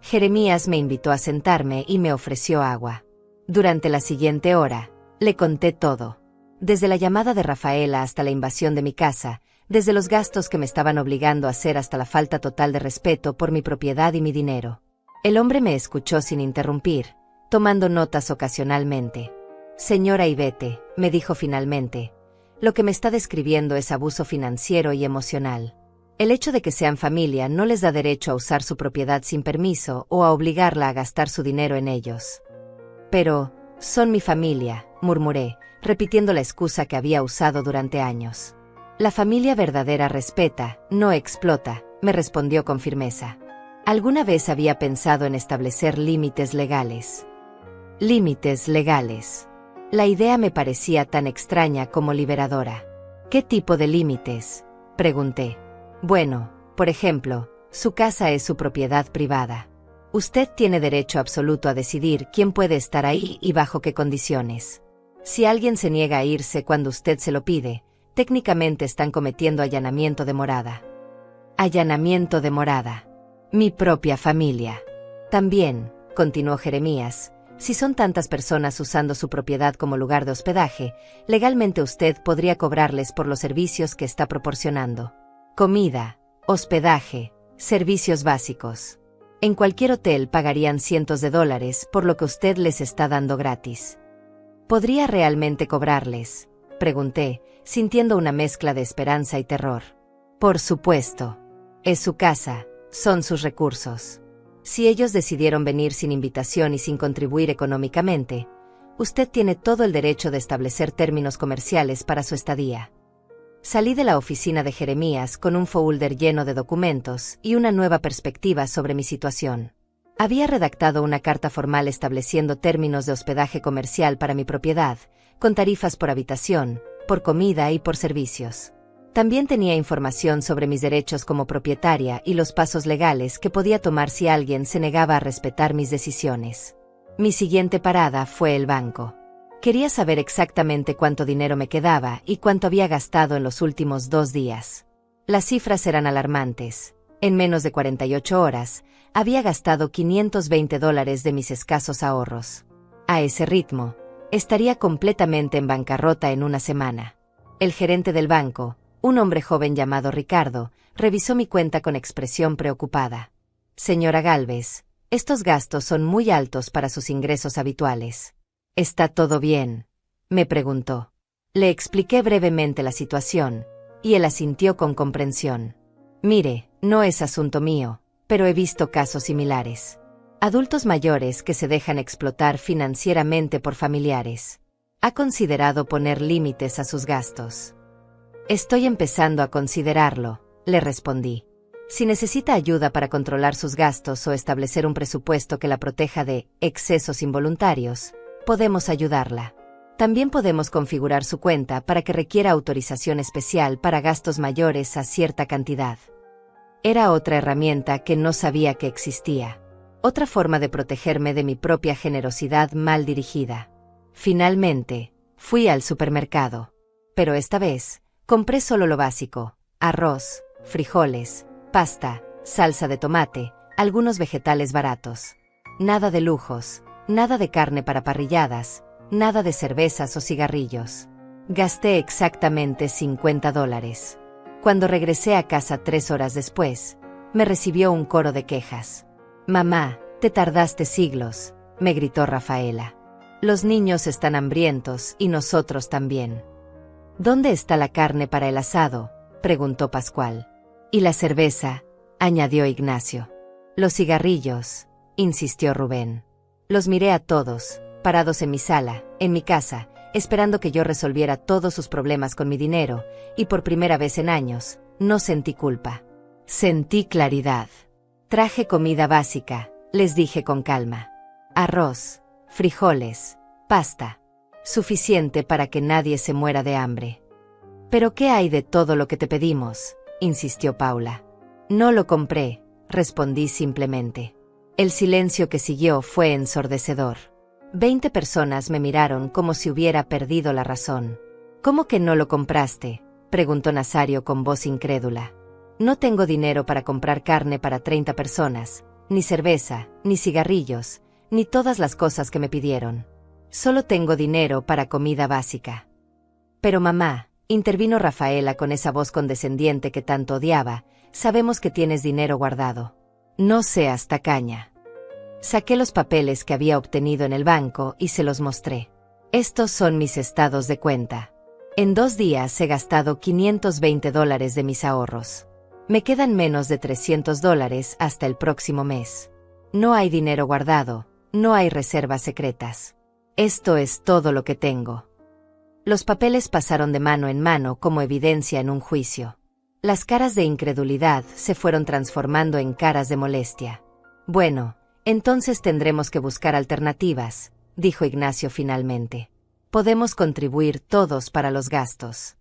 Jeremías me invitó a sentarme y me ofreció agua. Durante la siguiente hora, le conté todo. Desde la llamada de Rafaela hasta la invasión de mi casa, desde los gastos que me estaban obligando a hacer hasta la falta total de respeto por mi propiedad y mi dinero. El hombre me escuchó sin interrumpir, tomando notas ocasionalmente. Señora Ivete, me dijo finalmente, lo que me está describiendo es abuso financiero y emocional. El hecho de que sean familia no les da derecho a usar su propiedad sin permiso o a obligarla a gastar su dinero en ellos. Pero, son mi familia, murmuré, repitiendo la excusa que había usado durante años. La familia verdadera respeta, no explota, me respondió con firmeza. ¿Alguna vez había pensado en establecer límites legales? Límites legales. La idea me parecía tan extraña como liberadora. ¿Qué tipo de límites?, pregunté. Bueno, por ejemplo, su casa es su propiedad privada. Usted tiene derecho absoluto a decidir quién puede estar ahí y bajo qué condiciones. Si alguien se niega a irse cuando usted se lo pide, técnicamente están cometiendo allanamiento de morada. Allanamiento de morada. Mi propia familia. También, continuó Jeremías, si son tantas personas usando su propiedad como lugar de hospedaje, legalmente usted podría cobrarles por los servicios que está proporcionando. Comida, hospedaje, servicios básicos. En cualquier hotel pagarían cientos de dólares por lo que usted les está dando gratis. ¿Podría realmente cobrarles?, pregunté, sintiendo una mezcla de esperanza y terror. Por supuesto. Es su casa, son sus recursos. Si ellos decidieron venir sin invitación y sin contribuir económicamente, usted tiene todo el derecho de establecer términos comerciales para su estadía. Salí de la oficina de Jeremías con un folder lleno de documentos y una nueva perspectiva sobre mi situación. Había redactado una carta formal estableciendo términos de hospedaje comercial para mi propiedad, con tarifas por habitación, por comida y por servicios. También tenía información sobre mis derechos como propietaria y los pasos legales que podía tomar si alguien se negaba a respetar mis decisiones. Mi siguiente parada fue el banco. Quería saber exactamente cuánto dinero me quedaba y cuánto había gastado en los últimos 2 días. Las cifras eran alarmantes. En menos de 48 horas, había gastado $520 de mis escasos ahorros. A ese ritmo, estaría completamente en bancarrota en una semana. El gerente del banco, un hombre joven llamado Ricardo, revisó mi cuenta con expresión preocupada. Señora Gálvez, estos gastos son muy altos para sus ingresos habituales. ¿Está todo bien?, me preguntó. Le expliqué brevemente la situación, y él asintió con comprensión. Mire, no es asunto mío, pero he visto casos similares. Adultos mayores que se dejan explotar financieramente por familiares. ¿Ha considerado poner límites a sus gastos? Estoy empezando a considerarlo, le respondí. Si necesita ayuda para controlar sus gastos o establecer un presupuesto que la proteja de excesos involuntarios, podemos ayudarla. También podemos configurar su cuenta para que requiera autorización especial para gastos mayores a cierta cantidad. Era otra herramienta que no sabía que existía. Otra forma de protegerme de mi propia generosidad mal dirigida. Finalmente, fui al supermercado. Pero esta vez, compré solo lo básico: arroz, frijoles, pasta, salsa de tomate, algunos vegetales baratos. Nada de lujos, nada de carne para parrilladas, nada de cervezas o cigarrillos. Gasté exactamente $50. Cuando regresé a casa 3 horas después, me recibió un coro de quejas. «Mamá, te tardaste siglos», me gritó Rafaela. «Los niños están hambrientos y nosotros también». «¿Dónde está la carne para el asado?», preguntó Pascual. «Y la cerveza», añadió Ignacio. «Los cigarrillos», insistió Rubén. Los miré a todos, parados en mi sala, en mi casa, esperando que yo resolviera todos sus problemas con mi dinero, y por primera vez en años, no sentí culpa. Sentí claridad. Traje comida básica, les dije con calma. Arroz, frijoles, pasta. Suficiente para que nadie se muera de hambre. «¿Pero qué hay de todo lo que te pedimos?», insistió Paula. «No lo compré», respondí simplemente. El silencio que siguió fue ensordecedor. 20 personas me miraron como si hubiera perdido la razón. «¿Cómo que no lo compraste?», preguntó Nazario con voz incrédula. «No tengo dinero para comprar carne para 30 personas, ni cerveza, ni cigarrillos, ni todas las cosas que me pidieron. Solo tengo dinero para comida básica». «Pero mamá», intervino Rafaela con esa voz condescendiente que tanto odiaba, «sabemos que tienes dinero guardado. No seas tacaña». Saqué los papeles que había obtenido en el banco y se los mostré. «Estos son mis estados de cuenta. En 2 días he gastado $520 de mis ahorros. Me quedan menos de $300 hasta el próximo mes. No hay dinero guardado, no hay reservas secretas. Esto es todo lo que tengo». Los papeles pasaron de mano en mano como evidencia en un juicio. Las caras de incredulidad se fueron transformando en caras de molestia. «Bueno, entonces tendremos que buscar alternativas», dijo Ignacio finalmente. «Podemos contribuir todos para los gastos».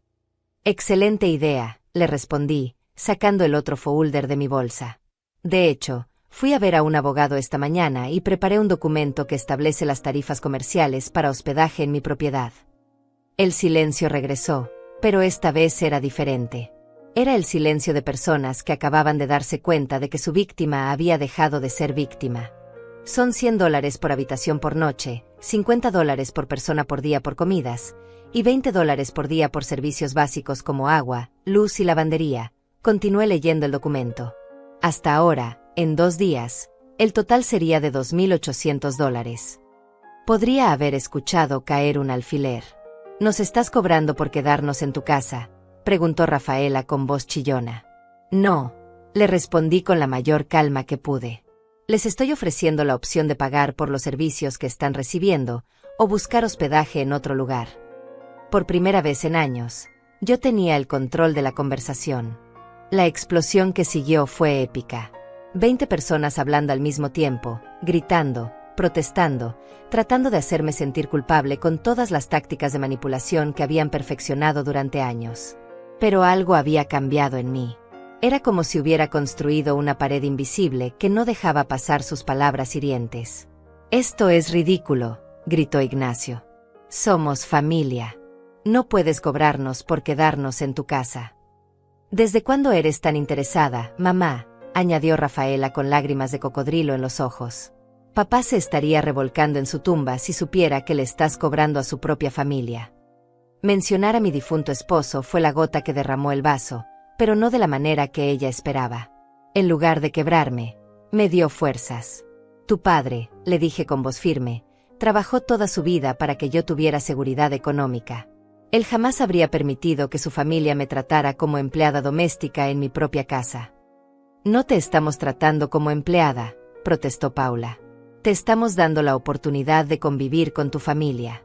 «Excelente idea», le respondí, sacando el otro folder de mi bolsa. «De hecho, fui a ver a un abogado esta mañana y preparé un documento que establece las tarifas comerciales para hospedaje en mi propiedad». El silencio regresó, pero esta vez era diferente. Era el silencio de personas que acababan de darse cuenta de que su víctima había dejado de ser víctima. «Son $100 por habitación por noche, $50 por persona por día por comidas, y $20 por día por servicios básicos como agua, luz y lavandería», continué leyendo el documento. «Hasta ahora, en 2 días, el total sería de $2,800. Podría haber escuchado caer un alfiler. «¿Nos estás cobrando por quedarnos en tu casa?», preguntó Rafaela con voz chillona. «No», le respondí con la mayor calma que pude. «Les estoy ofreciendo la opción de pagar por los servicios que están recibiendo, o buscar hospedaje en otro lugar». Por primera vez en años, yo tenía el control de la conversación. La explosión que siguió fue épica. 20 personas hablando al mismo tiempo, gritando, protestando, tratando de hacerme sentir culpable con todas las tácticas de manipulación que habían perfeccionado durante años. Pero algo había cambiado en mí. Era como si hubiera construido una pared invisible que no dejaba pasar sus palabras hirientes. «Esto es ridículo», gritó Ignacio. «Somos familia. No puedes cobrarnos por quedarnos en tu casa». «¿Desde cuándo eres tan interesada, mamá?», añadió Rafaela con lágrimas de cocodrilo en los ojos. «Papá se estaría revolcando en su tumba si supiera que le estás cobrando a su propia familia». Mencionar a mi difunto esposo fue la gota que derramó el vaso, pero no de la manera que ella esperaba. En lugar de quebrarme, me dio fuerzas. «Tu padre», le dije con voz firme, «trabajó toda su vida para que yo tuviera seguridad económica. Él jamás habría permitido que su familia me tratara como empleada doméstica en mi propia casa». «No te estamos tratando como empleada», protestó Paula. «Te estamos dando la oportunidad de convivir con tu familia».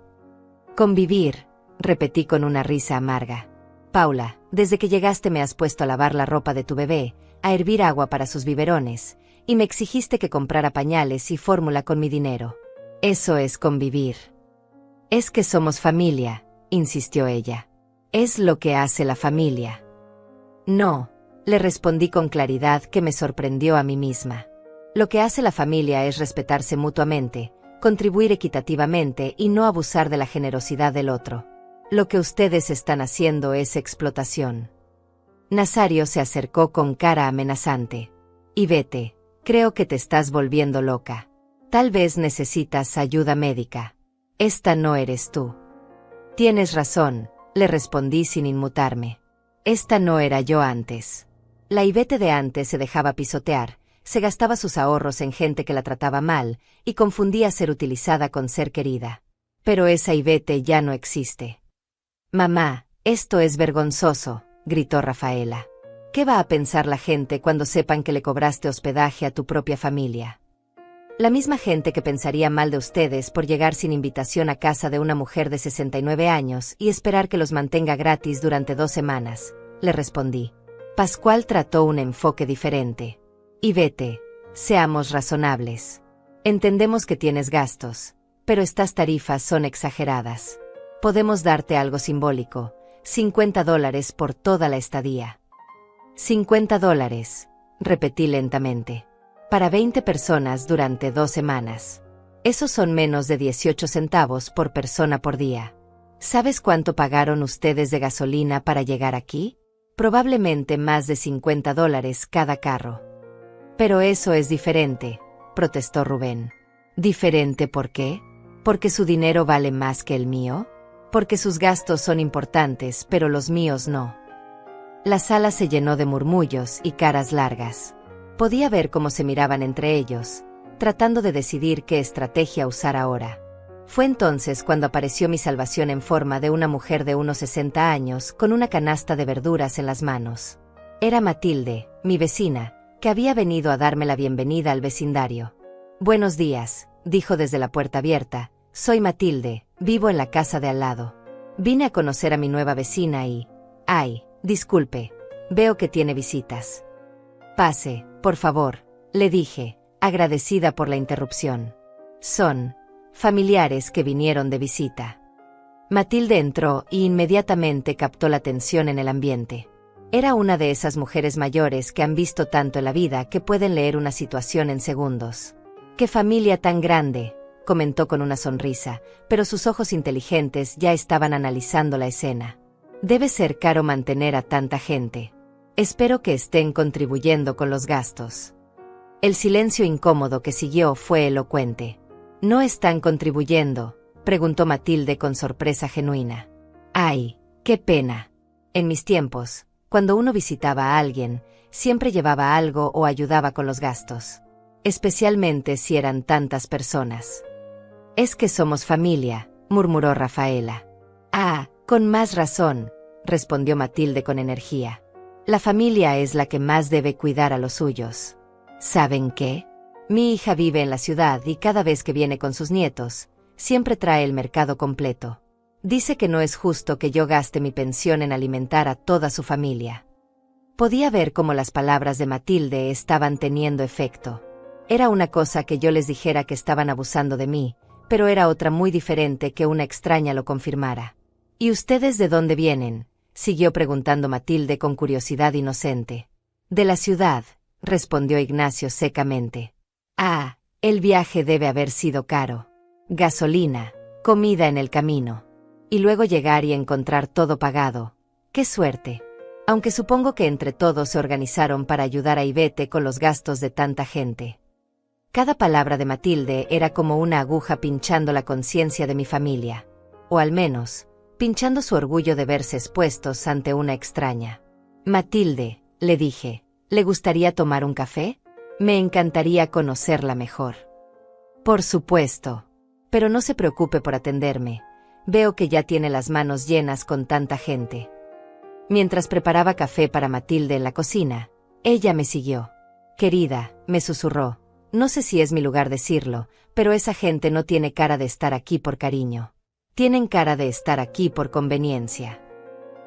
Convivir, repetí con una risa amarga. Paula, desde que llegaste me has puesto a lavar la ropa de tu bebé, a hervir agua para sus biberones, y me exigiste que comprara pañales y fórmula con mi dinero. Eso es convivir. Es que somos familia, insistió ella. Es lo que hace la familia. No, le respondí con claridad que me sorprendió a mí misma. Lo que hace la familia es respetarse mutuamente, contribuir equitativamente y no abusar de la generosidad del otro. Lo que ustedes están haciendo es explotación. Nazario se acercó con cara amenazante. Ivete, creo que te estás volviendo loca. Tal vez necesitas ayuda médica. Esta no eres tú. Tienes razón, le respondí sin inmutarme. Esta no era yo antes. La Ivete de antes se dejaba pisotear, se gastaba sus ahorros en gente que la trataba mal, y confundía ser utilizada con ser querida. Pero esa Ivete ya no existe. Mamá, esto es vergonzoso, gritó Rafaela. ¿Qué va a pensar la gente cuando sepan que le cobraste hospedaje a tu propia familia? La misma gente que pensaría mal de ustedes por llegar sin invitación a casa de una mujer de 69 años y esperar que los mantenga gratis durante 2 semanas, le respondí. Pascual trató un enfoque diferente. Ivete, seamos razonables. Entendemos que tienes gastos, pero estas tarifas son exageradas. Podemos darte algo simbólico, $50 por toda la estadía. $50, repetí lentamente. Para 20 personas durante 2 semanas. Esos son menos de 18 centavos por persona por día. ¿Sabes cuánto pagaron ustedes de gasolina para llegar aquí? Probablemente más de $50 cada carro. Pero eso es diferente, protestó Rubén. ¿Diferente por qué? ¿Porque su dinero vale más que el mío? Porque sus gastos son importantes, pero los míos no. La sala se llenó de murmullos y caras largas. Podía ver cómo se miraban entre ellos, tratando de decidir qué estrategia usar ahora. Fue entonces cuando apareció mi salvación en forma de una mujer de unos 60 años con una canasta de verduras en las manos. Era Matilde, mi vecina, que había venido a darme la bienvenida al vecindario. Buenos días, dijo desde la puerta abierta. Soy Matilde, vivo en la casa de al lado. Vine a conocer a mi nueva vecina y... Ay, disculpe, veo que tiene visitas. Pase, por favor, le dije, agradecida por la interrupción. Son familiares que vinieron de visita. Matilde entró y inmediatamente captó la tensión en el ambiente. Era una de esas mujeres mayores que han visto tanto en la vida que pueden leer una situación en segundos. ¡Qué familia tan grande!, comentó con una sonrisa, pero sus ojos inteligentes ya estaban analizando la escena. Debe ser caro mantener a tanta gente. Espero que estén contribuyendo con los gastos. El silencio incómodo que siguió fue elocuente. ¿No están contribuyendo?, preguntó Matilde con sorpresa genuina. ¡Ay, qué pena! En mis tiempos, cuando uno visitaba a alguien, siempre llevaba algo o ayudaba con los gastos. Especialmente si eran tantas personas. Es que somos familia, murmuró Rafaela. Ah, con más razón, respondió Matilde con energía. La familia es la que más debe cuidar a los suyos. ¿Saben qué? Mi hija vive en la ciudad y cada vez que viene con sus nietos, siempre trae el mercado completo. Dice que no es justo que yo gaste mi pensión en alimentar a toda su familia. Podía ver cómo las palabras de Matilde estaban teniendo efecto. Era una cosa que yo les dijera que estaban abusando de mí, pero era otra muy diferente que una extraña lo confirmara. ¿Y ustedes de dónde vienen?, siguió preguntando Matilde con curiosidad inocente. De la ciudad, respondió Ignacio secamente. Ah, el viaje debe haber sido caro. Gasolina, comida en el camino. Y luego llegar y encontrar todo pagado. ¡Qué suerte! Aunque supongo que entre todos se organizaron para ayudar a Ivete con los gastos de tanta gente. Cada palabra de Matilde era como una aguja pinchando la conciencia de mi familia. O al menos, pinchando su orgullo de verse expuestos ante una extraña. Matilde, le dije, ¿le gustaría tomar un café? Me encantaría conocerla mejor. Por supuesto. Pero no se preocupe por atenderme. Veo que ya tiene las manos llenas con tanta gente. Mientras preparaba café para Matilde en la cocina, ella me siguió. Querida, me susurró. No sé si es mi lugar decirlo, pero esa gente no tiene cara de estar aquí por cariño. Tienen cara de estar aquí por conveniencia.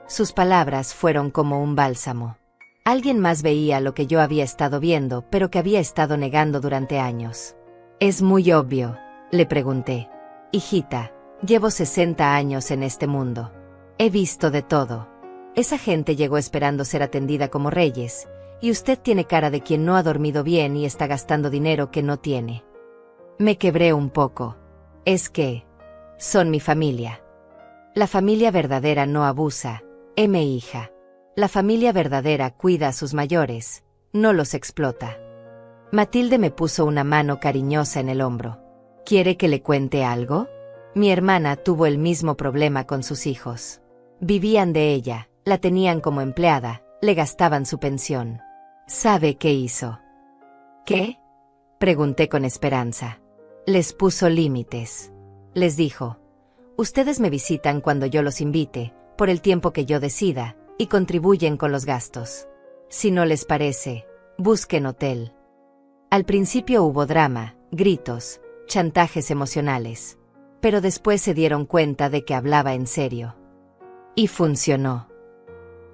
Sus palabras fueron como un bálsamo. Alguien más veía lo que yo había estado viendo, pero que había estado negando durante años. «Es muy obvio», le pregunté. «Hijita, llevo 60 años en este mundo. He visto de todo. Esa gente llegó esperando ser atendida como reyes, y usted tiene cara de quien no ha dormido bien y está gastando dinero que no tiene». Me quebré un poco. «Es que son mi familia. La familia verdadera no abusa, hija. La familia verdadera cuida a sus mayores, no los explota». Matilde me puso una mano cariñosa en el hombro. «¿Quiere que le cuente algo? Mi hermana tuvo el mismo problema con sus hijos. Vivían de ella, la tenían como empleada, le gastaban su pensión. ¿Sabe qué hizo?» «¿Qué?», pregunté con esperanza. «Les puso límites. Les dijo: ustedes me visitan cuando yo los invite, por el tiempo que yo decida, y contribuyen con los gastos. Si no les parece, busquen hotel». Al principio hubo drama, gritos, chantajes emocionales. Pero después se dieron cuenta de que hablaba en serio. Y funcionó.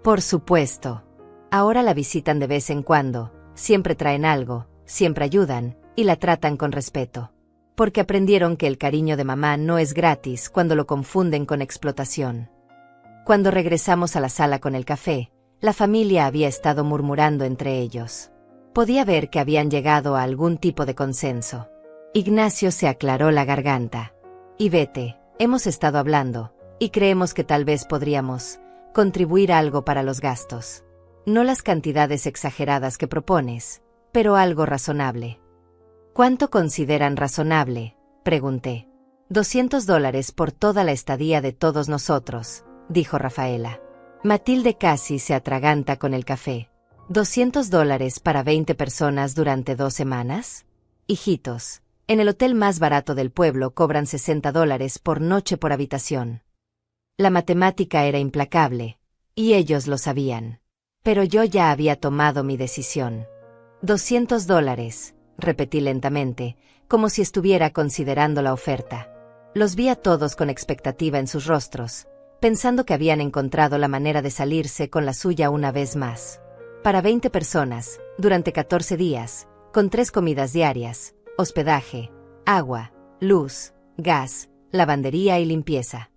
Por supuesto. Ahora la visitan de vez en cuando, siempre traen algo, siempre ayudan, y la tratan con respeto. Porque aprendieron que el cariño de mamá no es gratis cuando lo confunden con explotación. Cuando regresamos a la sala con el café, la familia había estado murmurando entre ellos. Podía ver que habían llegado a algún tipo de consenso. Ignacio se aclaró la garganta. «Y vete, hemos estado hablando, y creemos que tal vez podríamos contribuir algo para los gastos. No las cantidades exageradas que propones, pero algo razonable». «¿Cuánto consideran razonable?», pregunté. $200 por toda la estadía de todos nosotros», dijo Rafaela. Matilde casi se atraganta con el café. $200 para 20 personas durante 2 semanas. Hijitos, en el hotel más barato del pueblo cobran $60 por noche por habitación. La matemática era implacable, y ellos lo sabían. Pero yo ya había tomado mi decisión. $200, repetí lentamente, como si estuviera considerando la oferta. Los vi a todos con expectativa en sus rostros, pensando que habían encontrado la manera de salirse con la suya una vez más. Para 20 personas, durante 14 días, con 3 comidas diarias, hospedaje, agua, luz, gas, lavandería y limpieza.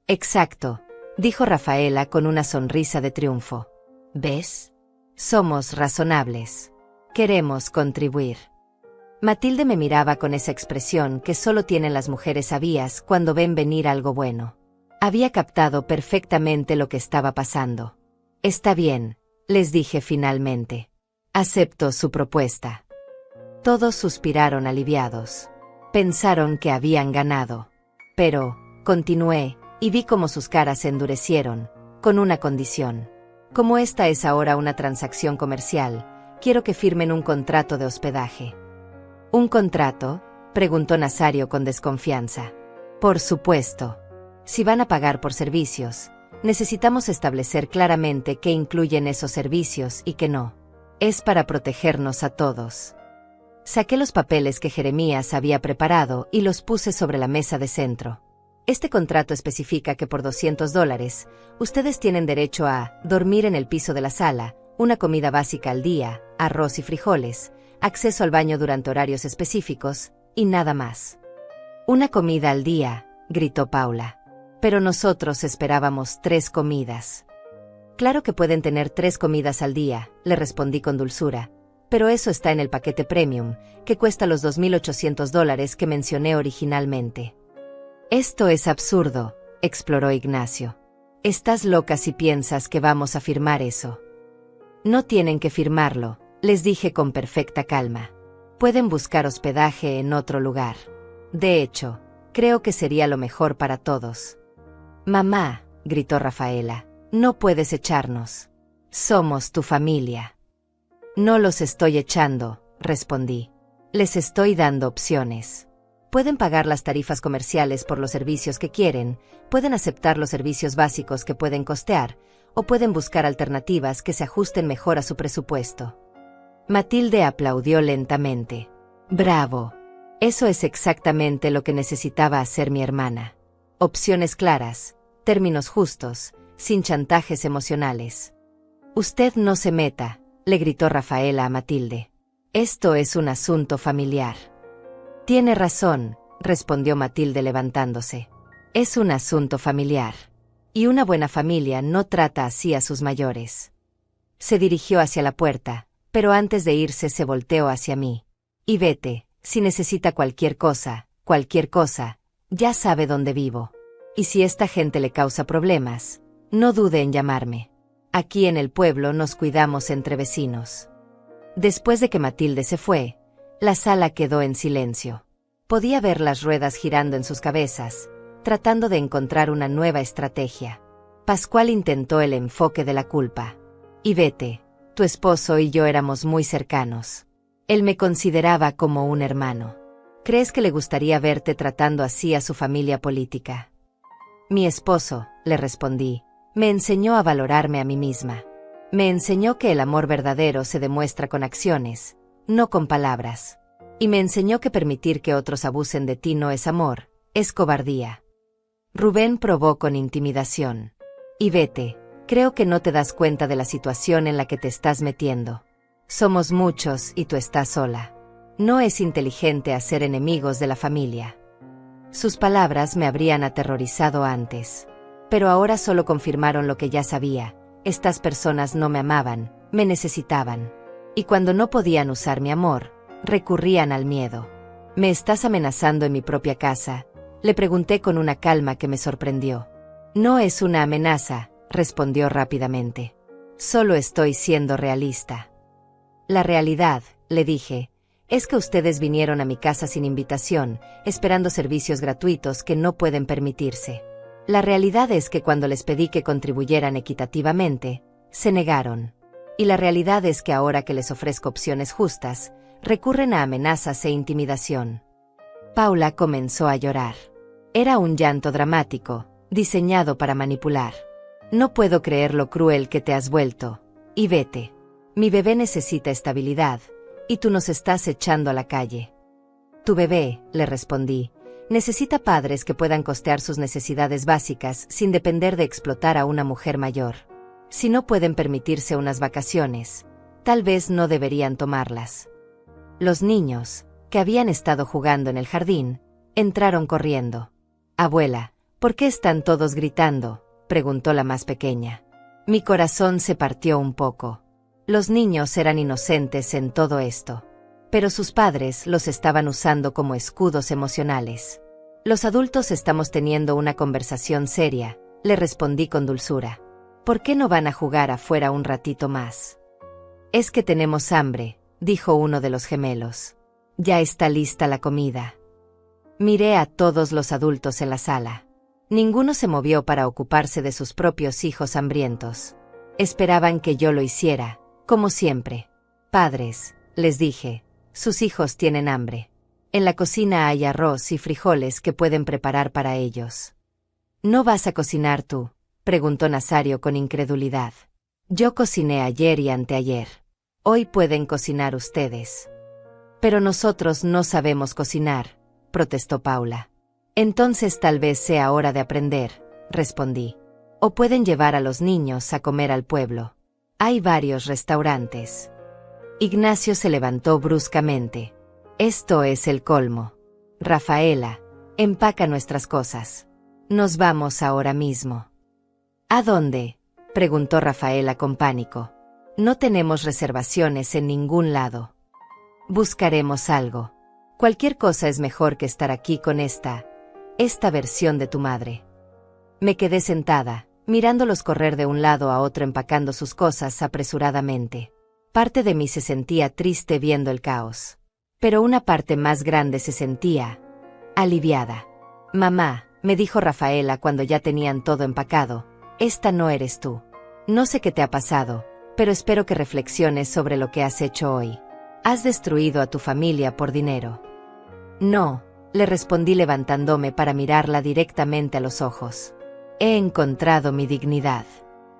«Exacto», dijo Rafaela con una sonrisa de triunfo. «¿Ves? Somos razonables. Queremos contribuir». Matilde me miraba con esa expresión que solo tienen las mujeres sabias cuando ven venir algo bueno. Había captado perfectamente lo que estaba pasando. «Está bien», les dije finalmente. «Acepto su propuesta». Todos suspiraron aliviados. Pensaron que habían ganado. Pero, continué, y vi cómo sus caras se endurecieron, con una condición. Como esta es ahora una transacción comercial, quiero que firmen un contrato de hospedaje. ¿Un contrato?, preguntó Nazario con desconfianza. Por supuesto. Si van a pagar por servicios, necesitamos establecer claramente qué incluyen esos servicios y qué no. Es para protegernos a todos. Saqué los papeles que Jeremías había preparado y los puse sobre la mesa de centro. Este contrato especifica que por $200, ustedes tienen derecho a dormir en el piso de la sala, una comida básica al día, arroz y frijoles, acceso al baño durante horarios específicos, y nada más. «Una comida al día», gritó Paula. «Pero nosotros esperábamos 3 comidas». «Claro que pueden tener 3 comidas al día», le respondí con dulzura. «Pero eso está en el paquete premium, que cuesta los $2.800 que mencioné originalmente». «Esto es absurdo», exploró Ignacio. «Estás loca si piensas que vamos a firmar eso». «No tienen que firmarlo», les dije con perfecta calma. «Pueden buscar hospedaje en otro lugar. De hecho, creo que sería lo mejor para todos». «Mamá», gritó Rafaela, «no puedes echarnos. Somos tu familia». «No los estoy echando», respondí. «Les estoy dando opciones. Pueden pagar las tarifas comerciales por los servicios que quieren, pueden aceptar los servicios básicos que pueden costear, o pueden buscar alternativas que se ajusten mejor a su presupuesto». Matilde aplaudió lentamente. «Bravo. Eso es exactamente lo que necesitaba hacer mi hermana. Opciones claras, términos justos, sin chantajes emocionales. Usted no se meta, le gritó Rafaela a Matilde. Esto es un asunto familiar. Tiene razón, respondió Matilde levantándose. Es un asunto familiar. Y una buena familia no trata así a sus mayores. Se dirigió hacia la puerta, pero antes de irse se volteó hacia mí. Y vete, si necesita cualquier cosa, ya sabe dónde vivo. Y si esta gente le causa problemas, no dude en llamarme. Aquí en el pueblo nos cuidamos entre vecinos. Después de que Matilde se fue, la sala quedó en silencio. Podía ver las ruedas girando en sus cabezas, tratando de encontrar una nueva estrategia. Pascual intentó el enfoque de la culpa. Y vete, tu esposo y yo éramos muy cercanos. Él me consideraba como un hermano. ¿Crees que le gustaría verte tratando así a su familia política? Mi esposo, le respondí, me enseñó a valorarme a mí misma. Me enseñó que el amor verdadero se demuestra con acciones, no con palabras. Y me enseñó que permitir que otros abusen de ti no es amor, es cobardía. Rubén probó con intimidación. Y vete, creo que no te das cuenta de la situación en la que te estás metiendo. Somos muchos y tú estás sola. No es inteligente hacer enemigos de la familia. Sus palabras me habrían aterrorizado antes. Pero ahora solo confirmaron lo que ya sabía. Estas personas no me amaban, me necesitaban. Y cuando no podían usar mi amor, recurrían al miedo. ¿Me estás amenazando en mi propia casa?, le pregunté con una calma que me sorprendió. No es una amenaza, respondió rápidamente. Solo estoy siendo realista. La realidad, le dije, es que ustedes vinieron a mi casa sin invitación, esperando servicios gratuitos que no pueden permitirse. La realidad es que cuando les pedí que contribuyeran equitativamente, se negaron. Y la realidad es que ahora que les ofrezco opciones justas, recurren a amenazas e intimidación. Paula comenzó a llorar. Era un llanto dramático, diseñado para manipular. No puedo creer lo cruel que te has vuelto. Y vete. Mi bebé necesita estabilidad, y tú nos estás echando a la calle. Tu bebé, le respondí, necesita padres que puedan costear sus necesidades básicas sin depender de explotar a una mujer mayor. Si no pueden permitirse unas vacaciones, tal vez no deberían tomarlas. Los niños, que habían estado jugando en el jardín, entraron corriendo. Abuela, ¿por qué están todos gritando?, preguntó la más pequeña. Mi corazón se partió un poco. Los niños eran inocentes en todo esto. Pero sus padres los estaban usando como escudos emocionales. Los adultos estamos teniendo una conversación seria, le respondí con dulzura. ¿Por qué no van a jugar afuera un ratito más? Es que tenemos hambre, dijo uno de los gemelos. Ya está lista la comida. Miré a todos los adultos en la sala. Ninguno se movió para ocuparse de sus propios hijos hambrientos. Esperaban que yo lo hiciera, como siempre. Padres, les dije, sus hijos tienen hambre. En la cocina hay arroz y frijoles que pueden preparar para ellos. ¿No vas a cocinar tú?, preguntó Nazario con incredulidad. Yo cociné ayer y anteayer. Hoy pueden cocinar ustedes. Pero nosotros no sabemos cocinar, protestó Paula. Entonces tal vez sea hora de aprender, respondí. O pueden llevar a los niños a comer al pueblo. Hay varios restaurantes. Ignacio se levantó bruscamente. Esto es el colmo. Rafaela, empaca nuestras cosas. Nos vamos ahora mismo. ¿A dónde?, preguntó Rafaela con pánico. No tenemos reservaciones en ningún lado. Buscaremos algo. Cualquier cosa es mejor que estar aquí con esta versión de tu madre. Me quedé sentada, mirándolos correr de un lado a otro empacando sus cosas apresuradamente. Parte de mí se sentía triste viendo el caos. Pero una parte más grande se sentía aliviada. Mamá, me dijo Rafaela cuando ya tenían todo empacado, esta no eres tú. No sé qué te ha pasado, pero espero que reflexiones sobre lo que has hecho hoy. Has destruido a tu familia por dinero. No, le respondí levantándome para mirarla directamente a los ojos. He encontrado mi dignidad.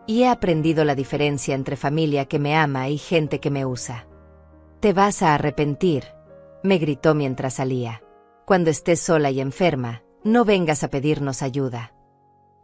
Y he aprendido la diferencia entre familia que me ama y gente que me usa. Te vas a arrepentir, me gritó mientras salía. Cuando estés sola y enferma, No vengas a pedirnos ayuda.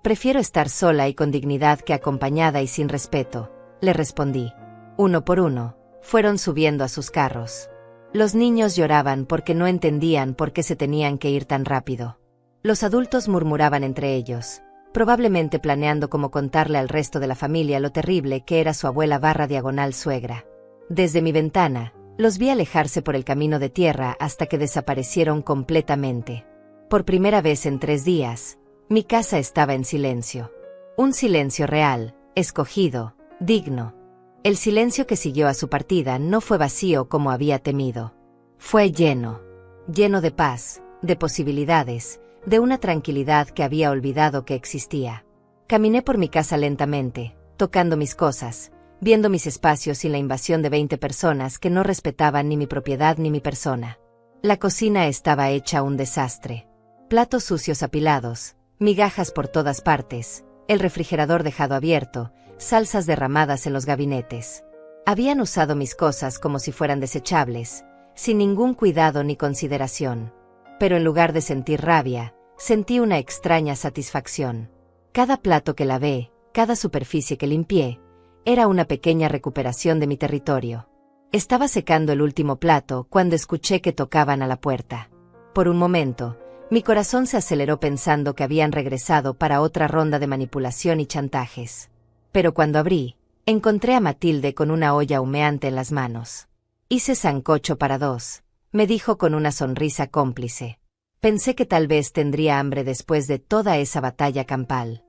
Prefiero estar sola y con dignidad que acompañada y sin respeto, le respondí. Uno por uno, fueron subiendo a sus carros. Los niños lloraban porque no entendían por qué se tenían que ir tan rápido. Los adultos murmuraban entre ellos, probablemente planeando cómo contarle al resto de la familia lo terrible que era su abuela / suegra. Desde mi ventana, los vi alejarse por el camino de tierra hasta que desaparecieron completamente. Por primera vez en 3 días, mi casa estaba en silencio. Un silencio real, escogido, digno. El silencio que siguió a su partida no fue vacío como había temido. Fue lleno de paz, de posibilidades, de una tranquilidad que había olvidado que existía. Caminé por mi casa lentamente, tocando mis cosas, viendo mis espacios sin la invasión de 20 personas que no respetaban ni mi propiedad ni mi persona. La cocina estaba hecha un desastre. Platos sucios apilados, migajas por todas partes, el refrigerador dejado abierto, salsas derramadas en los gabinetes. Habían usado mis cosas como si fueran desechables, sin ningún cuidado ni consideración. Pero en lugar de sentir rabia, sentí una extraña satisfacción. Cada plato que lavé, cada superficie que limpié, era una pequeña recuperación de mi territorio. Estaba secando el último plato cuando escuché que tocaban a la puerta. Por un momento, mi corazón se aceleró pensando que habían regresado para otra ronda de manipulación y chantajes. Pero cuando abrí, encontré a Matilde con una olla humeante en las manos. Hice sancocho para 2, me dijo con una sonrisa cómplice. Pensé que tal vez tendría hambre después de toda esa batalla campal.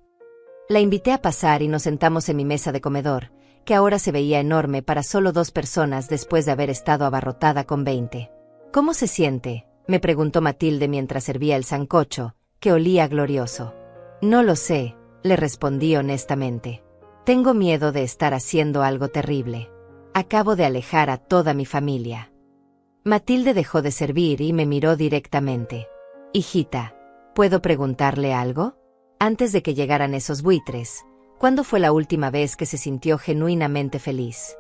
La invité a pasar y nos sentamos en mi mesa de comedor, que ahora se veía enorme para solo 2 personas después de haber estado abarrotada con 20. ¿Cómo se siente?, me preguntó Matilde mientras servía el sancocho, que olía glorioso. No lo sé, le respondí honestamente. Tengo miedo de estar haciendo algo terrible. Acabo de alejar a toda mi familia. Matilde dejó de servir y me miró directamente. Hijita, ¿puedo preguntarle algo? Antes de que llegaran esos buitres, ¿cuándo fue la última vez que se sintió genuinamente feliz?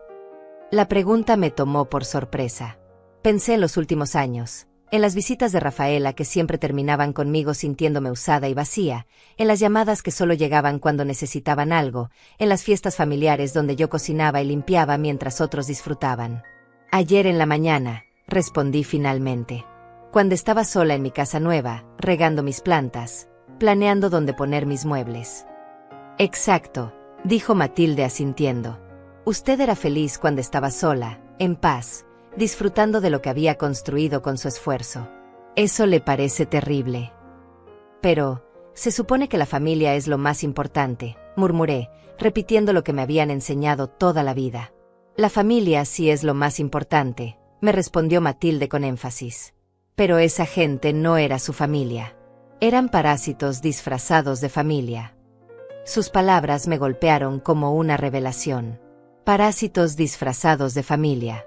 La pregunta me tomó por sorpresa. Pensé en los últimos años. En las visitas de Rafaela que siempre terminaban conmigo sintiéndome usada y vacía, en las llamadas que solo llegaban cuando necesitaban algo, en las fiestas familiares donde yo cocinaba y limpiaba mientras otros disfrutaban. Ayer en la mañana, respondí finalmente. Cuando estaba sola en mi casa nueva, regando mis plantas, planeando dónde poner mis muebles. Exacto, dijo Matilde asintiendo. Usted era feliz cuando estaba sola, en paz, disfrutando de lo que había construido con su esfuerzo. Eso le parece terrible. Pero, se supone que la familia es lo más importante, murmuré, repitiendo lo que me habían enseñado toda la vida. La familia sí es lo más importante, me respondió Matilde con énfasis. Pero esa gente no era su familia. Eran parásitos disfrazados de familia. Sus palabras me golpearon como una revelación. Parásitos disfrazados de familia.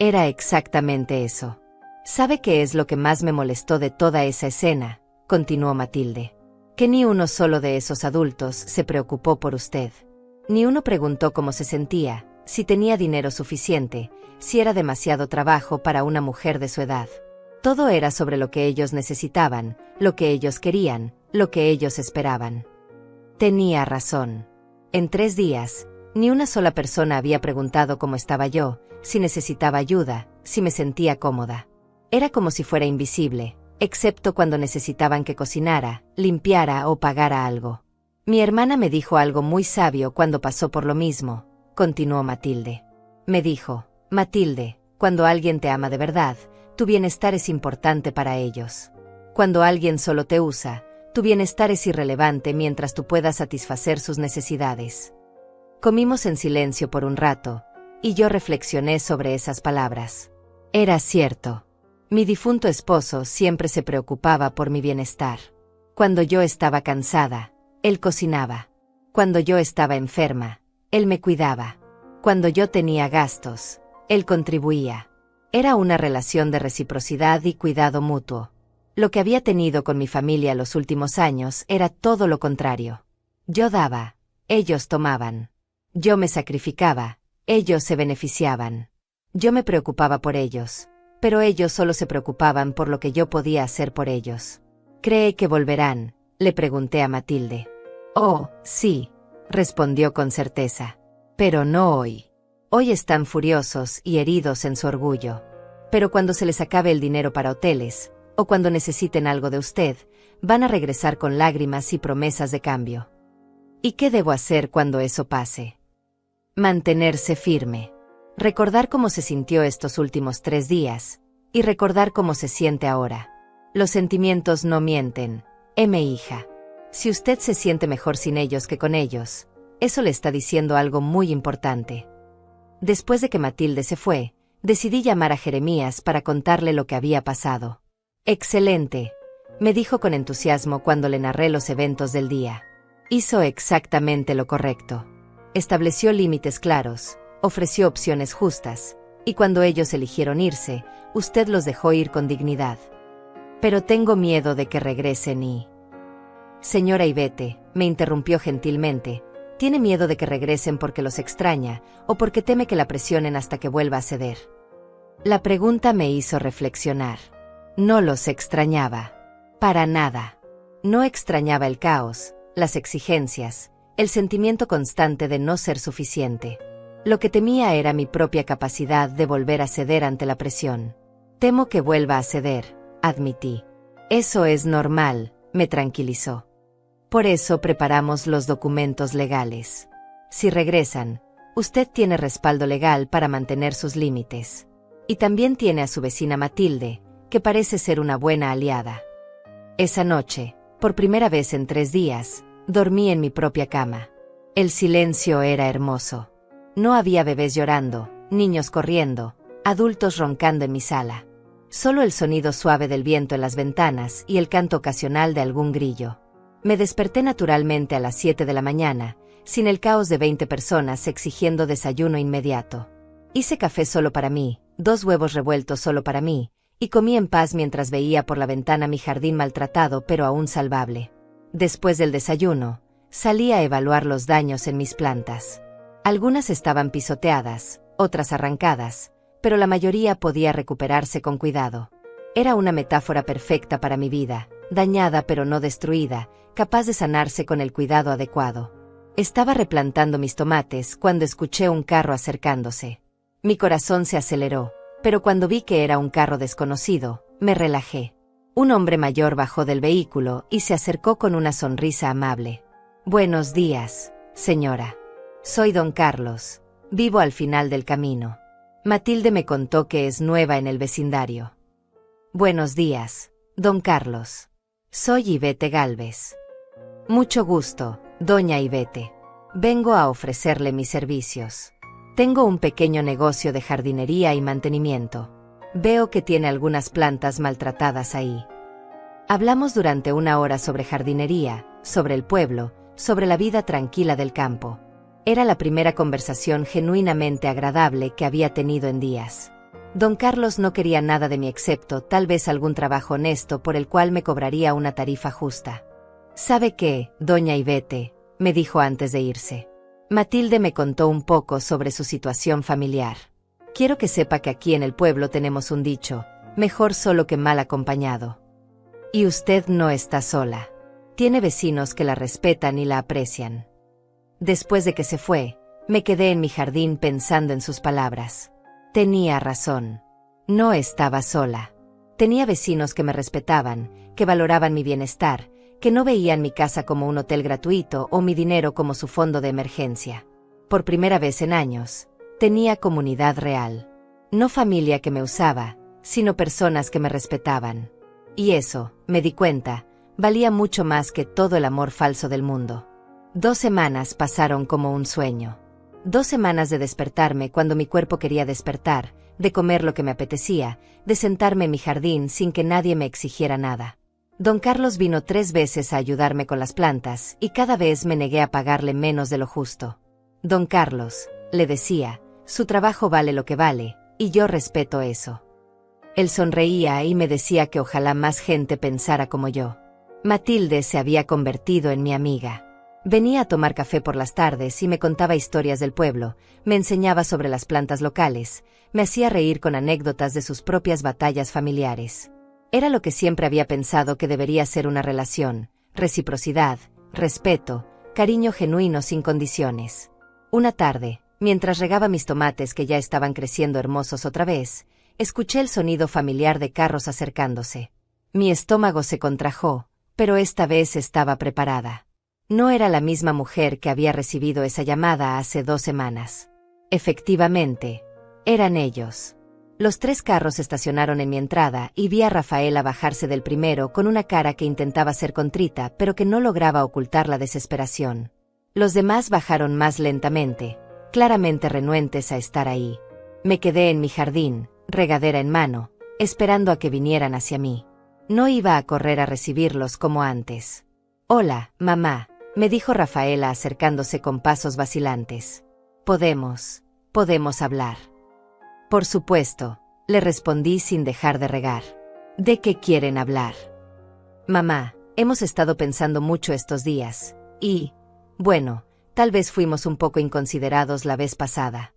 Era exactamente eso. ¿Sabe qué es lo que más me molestó de toda esa escena?, continuó Matilde. Que ni uno solo de esos adultos se preocupó por usted. Ni uno preguntó cómo se sentía, si tenía dinero suficiente, si era demasiado trabajo para una mujer de su edad. Todo era sobre lo que ellos necesitaban, lo que ellos querían, lo que ellos esperaban. Tenía razón. En 3 días, ni una sola persona había preguntado cómo estaba yo, si necesitaba ayuda, si me sentía cómoda. Era como si fuera invisible, excepto cuando necesitaban que cocinara, limpiara o pagara algo. Mi hermana me dijo algo muy sabio cuando pasó por lo mismo, continuó Matilde. Me dijo, Matilde, cuando alguien te ama de verdad, tu bienestar es importante para ellos. Cuando alguien solo te usa, tu bienestar es irrelevante mientras tú puedas satisfacer sus necesidades. Comimos en silencio por un rato, y yo reflexioné sobre esas palabras. Era cierto. Mi difunto esposo siempre se preocupaba por mi bienestar. Cuando yo estaba cansada, él cocinaba. Cuando yo estaba enferma, él me cuidaba. Cuando yo tenía gastos, él contribuía. Era una relación de reciprocidad y cuidado mutuo. Lo que había tenido con mi familia los últimos años era todo lo contrario. Yo daba, ellos tomaban. Yo me sacrificaba, ellos se beneficiaban. Yo me preocupaba por ellos, pero ellos solo se preocupaban por lo que yo podía hacer por ellos. ¿Cree que volverán?, le pregunté a Matilde. Oh, sí, respondió con certeza. Pero no hoy. Hoy están furiosos y heridos en su orgullo. Pero cuando se les acabe el dinero para hoteles, o cuando necesiten algo de usted, van a regresar con lágrimas y promesas de cambio. ¿Y qué debo hacer cuando eso pase? Mantenerse firme. Recordar cómo se sintió estos últimos 3 días, y recordar cómo se siente ahora. Los sentimientos no mienten, hija. Si usted se siente mejor sin ellos que con ellos, eso le está diciendo algo muy importante. Después de que Matilde se fue, decidí llamar a Jeremías para contarle lo que había pasado. Excelente, me dijo con entusiasmo cuando le narré los eventos del día. Hizo exactamente lo correcto. Estableció límites claros, ofreció opciones justas, y cuando ellos eligieron irse, usted los dejó ir con dignidad. Pero tengo miedo de que regresen y... Señora Ivette, me interrumpió gentilmente, ¿tiene miedo de que regresen porque los extraña, o porque teme que la presionen hasta que vuelva a ceder? La pregunta me hizo reflexionar. No los extrañaba. Para nada. No extrañaba el caos, las exigencias, el sentimiento constante de no ser suficiente. Lo que temía era mi propia capacidad de volver a ceder ante la presión. Temo que vuelva a ceder, admití. Eso es normal, me tranquilizó. Por eso preparamos los documentos legales. Si regresan, usted tiene respaldo legal para mantener sus límites. Y también tiene a su vecina Matilde, que parece ser una buena aliada. Esa noche, por primera vez en 3 días, dormí en mi propia cama. El silencio era hermoso. No había bebés llorando, niños corriendo, adultos roncando en mi sala. Solo el sonido suave del viento en las ventanas y el canto ocasional de algún grillo. Me desperté naturalmente a las 7 de la mañana, sin el caos de 20 personas exigiendo desayuno inmediato. Hice café solo para mí, 2 huevos revueltos solo para mí, y comí en paz mientras veía por la ventana mi jardín maltratado pero aún salvable. Después del desayuno, salí a evaluar los daños en mis plantas. Algunas estaban pisoteadas, otras arrancadas, pero la mayoría podía recuperarse con cuidado. Era una metáfora perfecta para mi vida, dañada pero no destruida, capaz de sanarse con el cuidado adecuado. Estaba replantando mis tomates cuando escuché un carro acercándose. Mi corazón se aceleró, pero cuando vi que era un carro desconocido, me relajé. Un hombre mayor bajó del vehículo y se acercó con una sonrisa amable. Buenos días, señora. Soy don Carlos. Vivo al final del camino. Matilde me contó que es nueva en el vecindario. Buenos días, don Carlos. Soy Ivette Gálvez. Mucho gusto, doña Ivette. Vengo a ofrecerle mis servicios. Tengo un pequeño negocio de jardinería y mantenimiento. Veo que tiene algunas plantas maltratadas ahí. Hablamos durante 1 hora sobre jardinería, sobre el pueblo, sobre la vida tranquila del campo. Era la primera conversación genuinamente agradable que había tenido en días. Don Carlos no quería nada de mí excepto tal vez algún trabajo honesto por el cual me cobraría una tarifa justa. ¿Sabe qué, doña Ivette?, me dijo antes de irse. Matilde me contó un poco sobre su situación familiar. Quiero que sepa que aquí en el pueblo tenemos un dicho, mejor solo que mal acompañado. Y usted no está sola. Tiene vecinos que la respetan y la aprecian. Después de que se fue, me quedé en mi jardín pensando en sus palabras. Tenía razón. No estaba sola. Tenía vecinos que me respetaban, que valoraban mi bienestar, que no veían mi casa como un hotel gratuito o mi dinero como su fondo de emergencia. Por primera vez en años, tenía comunidad real. No familia que me usaba, sino personas que me respetaban. Y eso, me di cuenta, valía mucho más que todo el amor falso del mundo. 2 semanas pasaron como un sueño. 2 semanas de despertarme cuando mi cuerpo quería despertar, de comer lo que me apetecía, de sentarme en mi jardín sin que nadie me exigiera nada. Don Carlos vino 3 veces a ayudarme con las plantas y cada vez me negué a pagarle menos de lo justo. Don Carlos, le decía, su trabajo vale lo que vale, y yo respeto eso. Él sonreía y me decía que ojalá más gente pensara como yo. Matilde se había convertido en mi amiga. Venía a tomar café por las tardes y me contaba historias del pueblo, me enseñaba sobre las plantas locales, me hacía reír con anécdotas de sus propias batallas familiares. Era lo que siempre había pensado que debería ser una relación: reciprocidad, respeto, cariño genuino sin condiciones. Una tarde, mientras regaba mis tomates que ya estaban creciendo hermosos otra vez, escuché el sonido familiar de carros acercándose. Mi estómago se contrajo, pero esta vez estaba preparada. No era la misma mujer que había recibido esa llamada hace 2 semanas. Efectivamente, eran ellos. Los 3 carros estacionaron en mi entrada y vi a Rafaela bajarse del primero con una cara que intentaba ser contrita pero que no lograba ocultar la desesperación. Los demás bajaron más lentamente, claramente renuentes a estar ahí. Me quedé en mi jardín, regadera en mano, esperando a que vinieran hacia mí. No iba a correr a recibirlos como antes. «Hola, mamá», me dijo Rafaela acercándose con pasos vacilantes. Podemos hablar». «Por supuesto», le respondí sin dejar de regar. «¿De qué quieren hablar?» «Mamá, hemos estado pensando mucho estos días, y, bueno, tal vez fuimos un poco inconsiderados la vez pasada».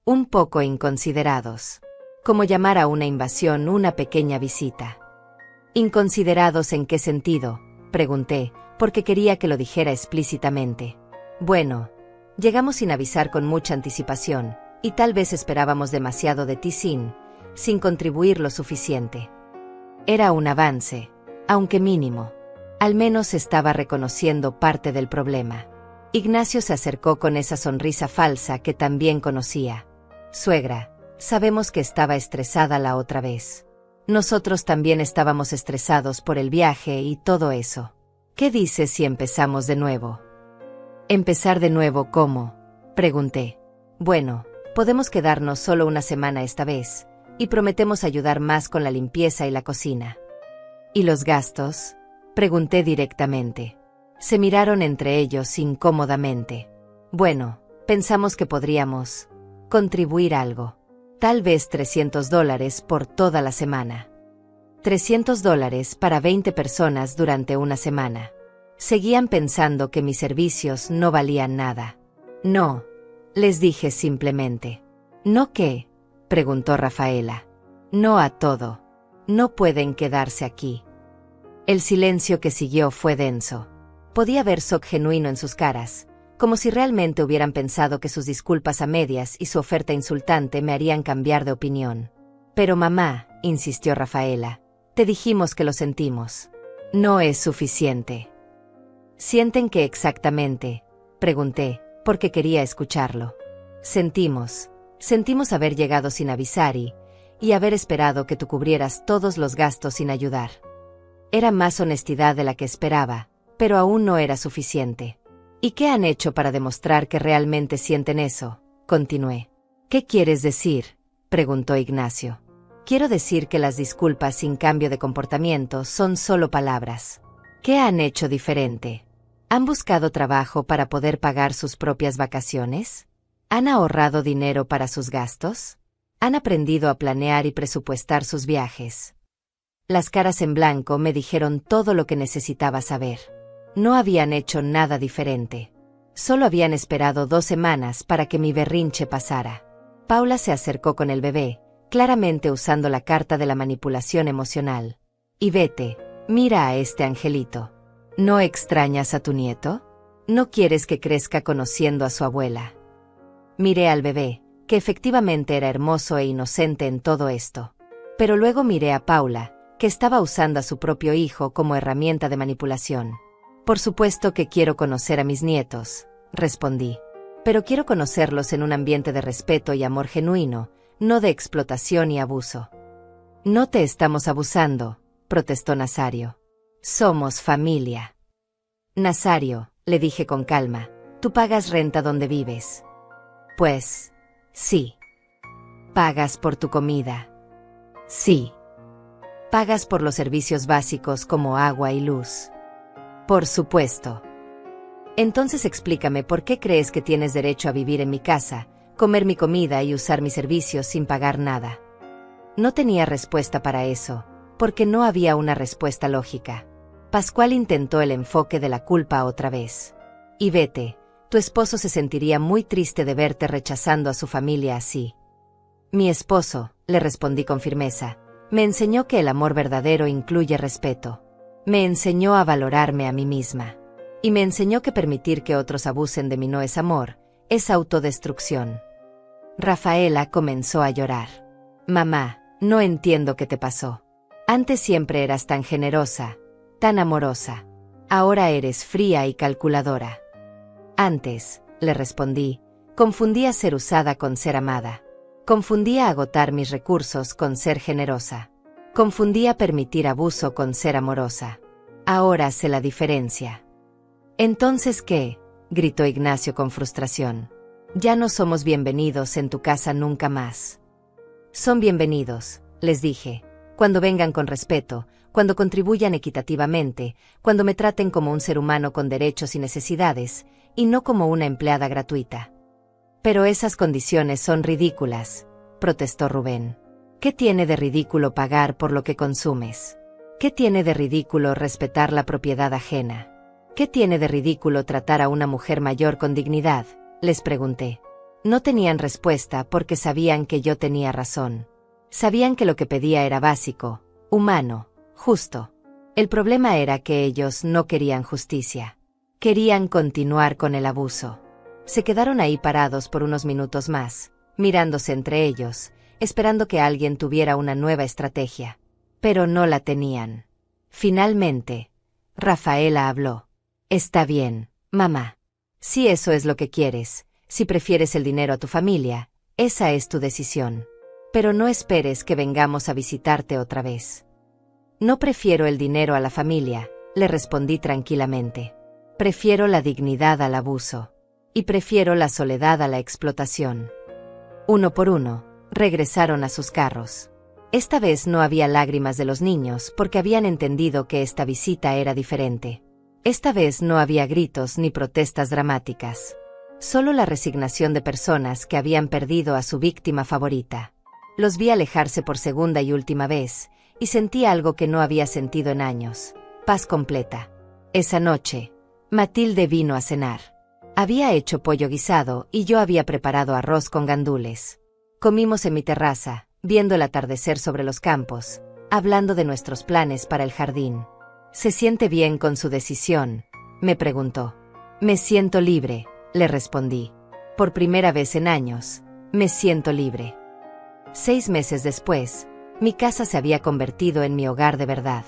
«Un poco inconsiderados». Como llamar a una invasión una pequeña visita. «¿Inconsiderados en qué sentido?», pregunté, porque quería que lo dijera explícitamente. «Bueno, llegamos sin avisar con mucha anticipación, y tal vez esperábamos demasiado de ti sin contribuir lo suficiente». Era un avance, aunque mínimo. Al menos estaba reconociendo parte del problema. Ignacio se acercó con esa sonrisa falsa que también conocía. «Suegra, sabemos que estaba estresada la otra vez. Nosotros también estábamos estresados por el viaje y todo eso. ¿Qué dices si empezamos de nuevo?» «¿Empezar de nuevo cómo?», pregunté. «Bueno, podemos quedarnos solo una semana esta vez, y prometemos ayudar más con la limpieza y la cocina». «¿Y los gastos?», pregunté directamente. Se miraron entre ellos incómodamente. «Bueno, pensamos que podríamos contribuir algo. Tal vez $300 por toda la semana». $300 para 20 personas durante una semana. Seguían pensando que mis servicios no valían nada. «No», les dije simplemente. «¿No qué?», preguntó Rafaela. «No a todo. No pueden quedarse aquí». El silencio que siguió fue denso. Podía ver shock genuino en sus caras, como si realmente hubieran pensado que sus disculpas a medias y su oferta insultante me harían cambiar de opinión. «Pero mamá», insistió Rafaela, «te dijimos que lo sentimos. No es suficiente». «¿Sienten qué exactamente?», pregunté, porque quería escucharlo. Sentimos haber llegado sin avisar y haber esperado que tú cubrieras todos los gastos sin ayudar». Era más honestidad de la que esperaba, pero aún no era suficiente. «¿Y qué han hecho para demostrar que realmente sienten eso?», continué. «¿Qué quieres decir?», preguntó Ignacio. «Quiero decir que las disculpas sin cambio de comportamiento son solo palabras. ¿Qué han hecho diferente? ¿Han buscado trabajo para poder pagar sus propias vacaciones? ¿Han ahorrado dinero para sus gastos? ¿Han aprendido a planear y presupuestar sus viajes?». Las caras en blanco me dijeron todo lo que necesitaba saber. No habían hecho nada diferente. Solo habían esperado 2 semanas para que mi berrinche pasara. Paula se acercó con el bebé, claramente usando la carta de la manipulación emocional. «Y vete, mira a este angelito. ¿No extrañas a tu nieto? ¿No quieres que crezca conociendo a su abuela?». Miré al bebé, que efectivamente era hermoso e inocente en todo esto. Pero luego miré a Paula, que estaba usando a su propio hijo como herramienta de manipulación. «Por supuesto que quiero conocer a mis nietos», respondí. «Pero quiero conocerlos en un ambiente de respeto y amor genuino, no de explotación y abuso». «No te estamos abusando», protestó Nazario. «Somos familia». «Nazario», le dije con calma, «tú pagas renta donde vives». «Pues, sí». «¿Pagas por tu comida?» «Sí». «¿Pagas por los servicios básicos como agua y luz?» «Por supuesto». «Entonces explícame por qué crees que tienes derecho a vivir en mi casa, comer mi comida y usar mis servicios sin pagar nada». No tenía respuesta para eso, porque no había una respuesta lógica. Pascual intentó el enfoque de la culpa otra vez. «Y vete, tu esposo se sentiría muy triste de verte rechazando a su familia así». «Mi esposo», le respondí con firmeza, Me enseñó que el amor verdadero incluye respeto. Me enseñó a valorarme a mí misma. Y me enseñó que permitir que otros abusen de mí no es amor, es autodestrucción. Rafaela comenzó a llorar. Mamá, no entiendo qué te pasó. Antes siempre eras tan generosa, tan amorosa. Ahora eres fría y calculadora. Antes, le respondí, confundía ser usada con ser amada. Confundía agotar mis recursos con ser generosa. Confundía permitir abuso con ser amorosa. Ahora sé la diferencia. ¿Entonces qué?, gritó Ignacio con frustración. Ya no somos bienvenidos en tu casa nunca más. Son bienvenidos, les dije, cuando vengan con respeto, cuando contribuyan equitativamente, cuando me traten como un ser humano con derechos y necesidades, y no como una empleada gratuita. Pero esas condiciones son ridículas, protestó Rubén. ¿Qué tiene de ridículo pagar por lo que consumes? ¿Qué tiene de ridículo respetar la propiedad ajena? ¿Qué tiene de ridículo tratar a una mujer mayor con dignidad?, les pregunté. No tenían respuesta porque sabían que yo tenía razón. Sabían que lo que pedía era básico, humano, justo. El problema era que ellos no querían justicia. Querían continuar con el abuso. Se quedaron ahí parados por unos minutos más, mirándose entre ellos, esperando que alguien tuviera una nueva estrategia. Pero no la tenían. Finalmente, Rafaela habló. Está bien, mamá. Si eso es lo que quieres, si prefieres el dinero a tu familia, esa es tu decisión. Pero no esperes que vengamos a visitarte otra vez. No prefiero el dinero a la familia, le respondí tranquilamente. Prefiero la dignidad al abuso. Y prefiero la soledad a la explotación. Uno por uno, regresaron a sus carros. Esta vez no había lágrimas de los niños porque habían entendido que esta visita era diferente. Esta vez no había gritos ni protestas dramáticas. Solo la resignación de personas que habían perdido a su víctima favorita. Los vi alejarse por segunda y última vez, y sentí algo que no había sentido en años: paz completa. Esa noche, Matilde vino a cenar. Había hecho pollo guisado y yo había preparado arroz con gandules. Comimos en mi terraza, viendo el atardecer sobre los campos, hablando de nuestros planes para el jardín. ¿Se siente bien con su decisión?, me preguntó. Me siento libre, le respondí. Por primera vez en años, me siento libre. 6 meses después, mi casa se había convertido en mi hogar de verdad.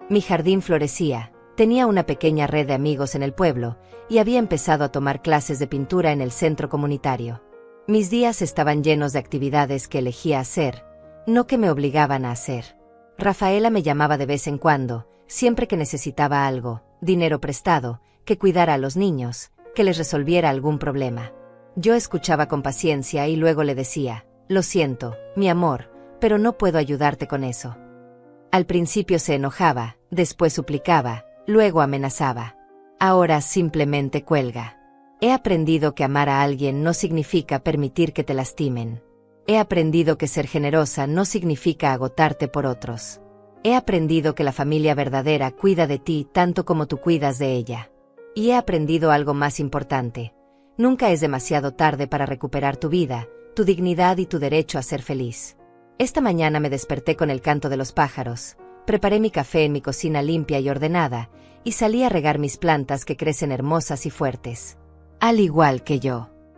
Mi jardín florecía, tenía una pequeña red de amigos en el pueblo, y había empezado a tomar clases de pintura en el centro comunitario. Mis días estaban llenos de actividades que elegía hacer, no que me obligaban a hacer. Rafaela me llamaba de vez en cuando, siempre que necesitaba algo, dinero prestado, que cuidara a los niños, que les resolviera algún problema. Yo escuchaba con paciencia y luego le decía: lo siento, mi amor, pero no puedo ayudarte con eso. Al principio se enojaba, después suplicaba, luego amenazaba. Ahora simplemente cuelga. He aprendido que amar a alguien no significa permitir que te lastimen. He aprendido que ser generosa no significa agotarte por otros. He aprendido que la familia verdadera cuida de ti tanto como tú cuidas de ella. Y he aprendido algo más importante. Nunca es demasiado tarde para recuperar tu vida, tu dignidad y tu derecho a ser feliz. Esta mañana me desperté con el canto de los pájaros, preparé mi café en mi cocina limpia y ordenada, y salí a regar mis plantas que crecen hermosas y fuertes. Al igual que yo.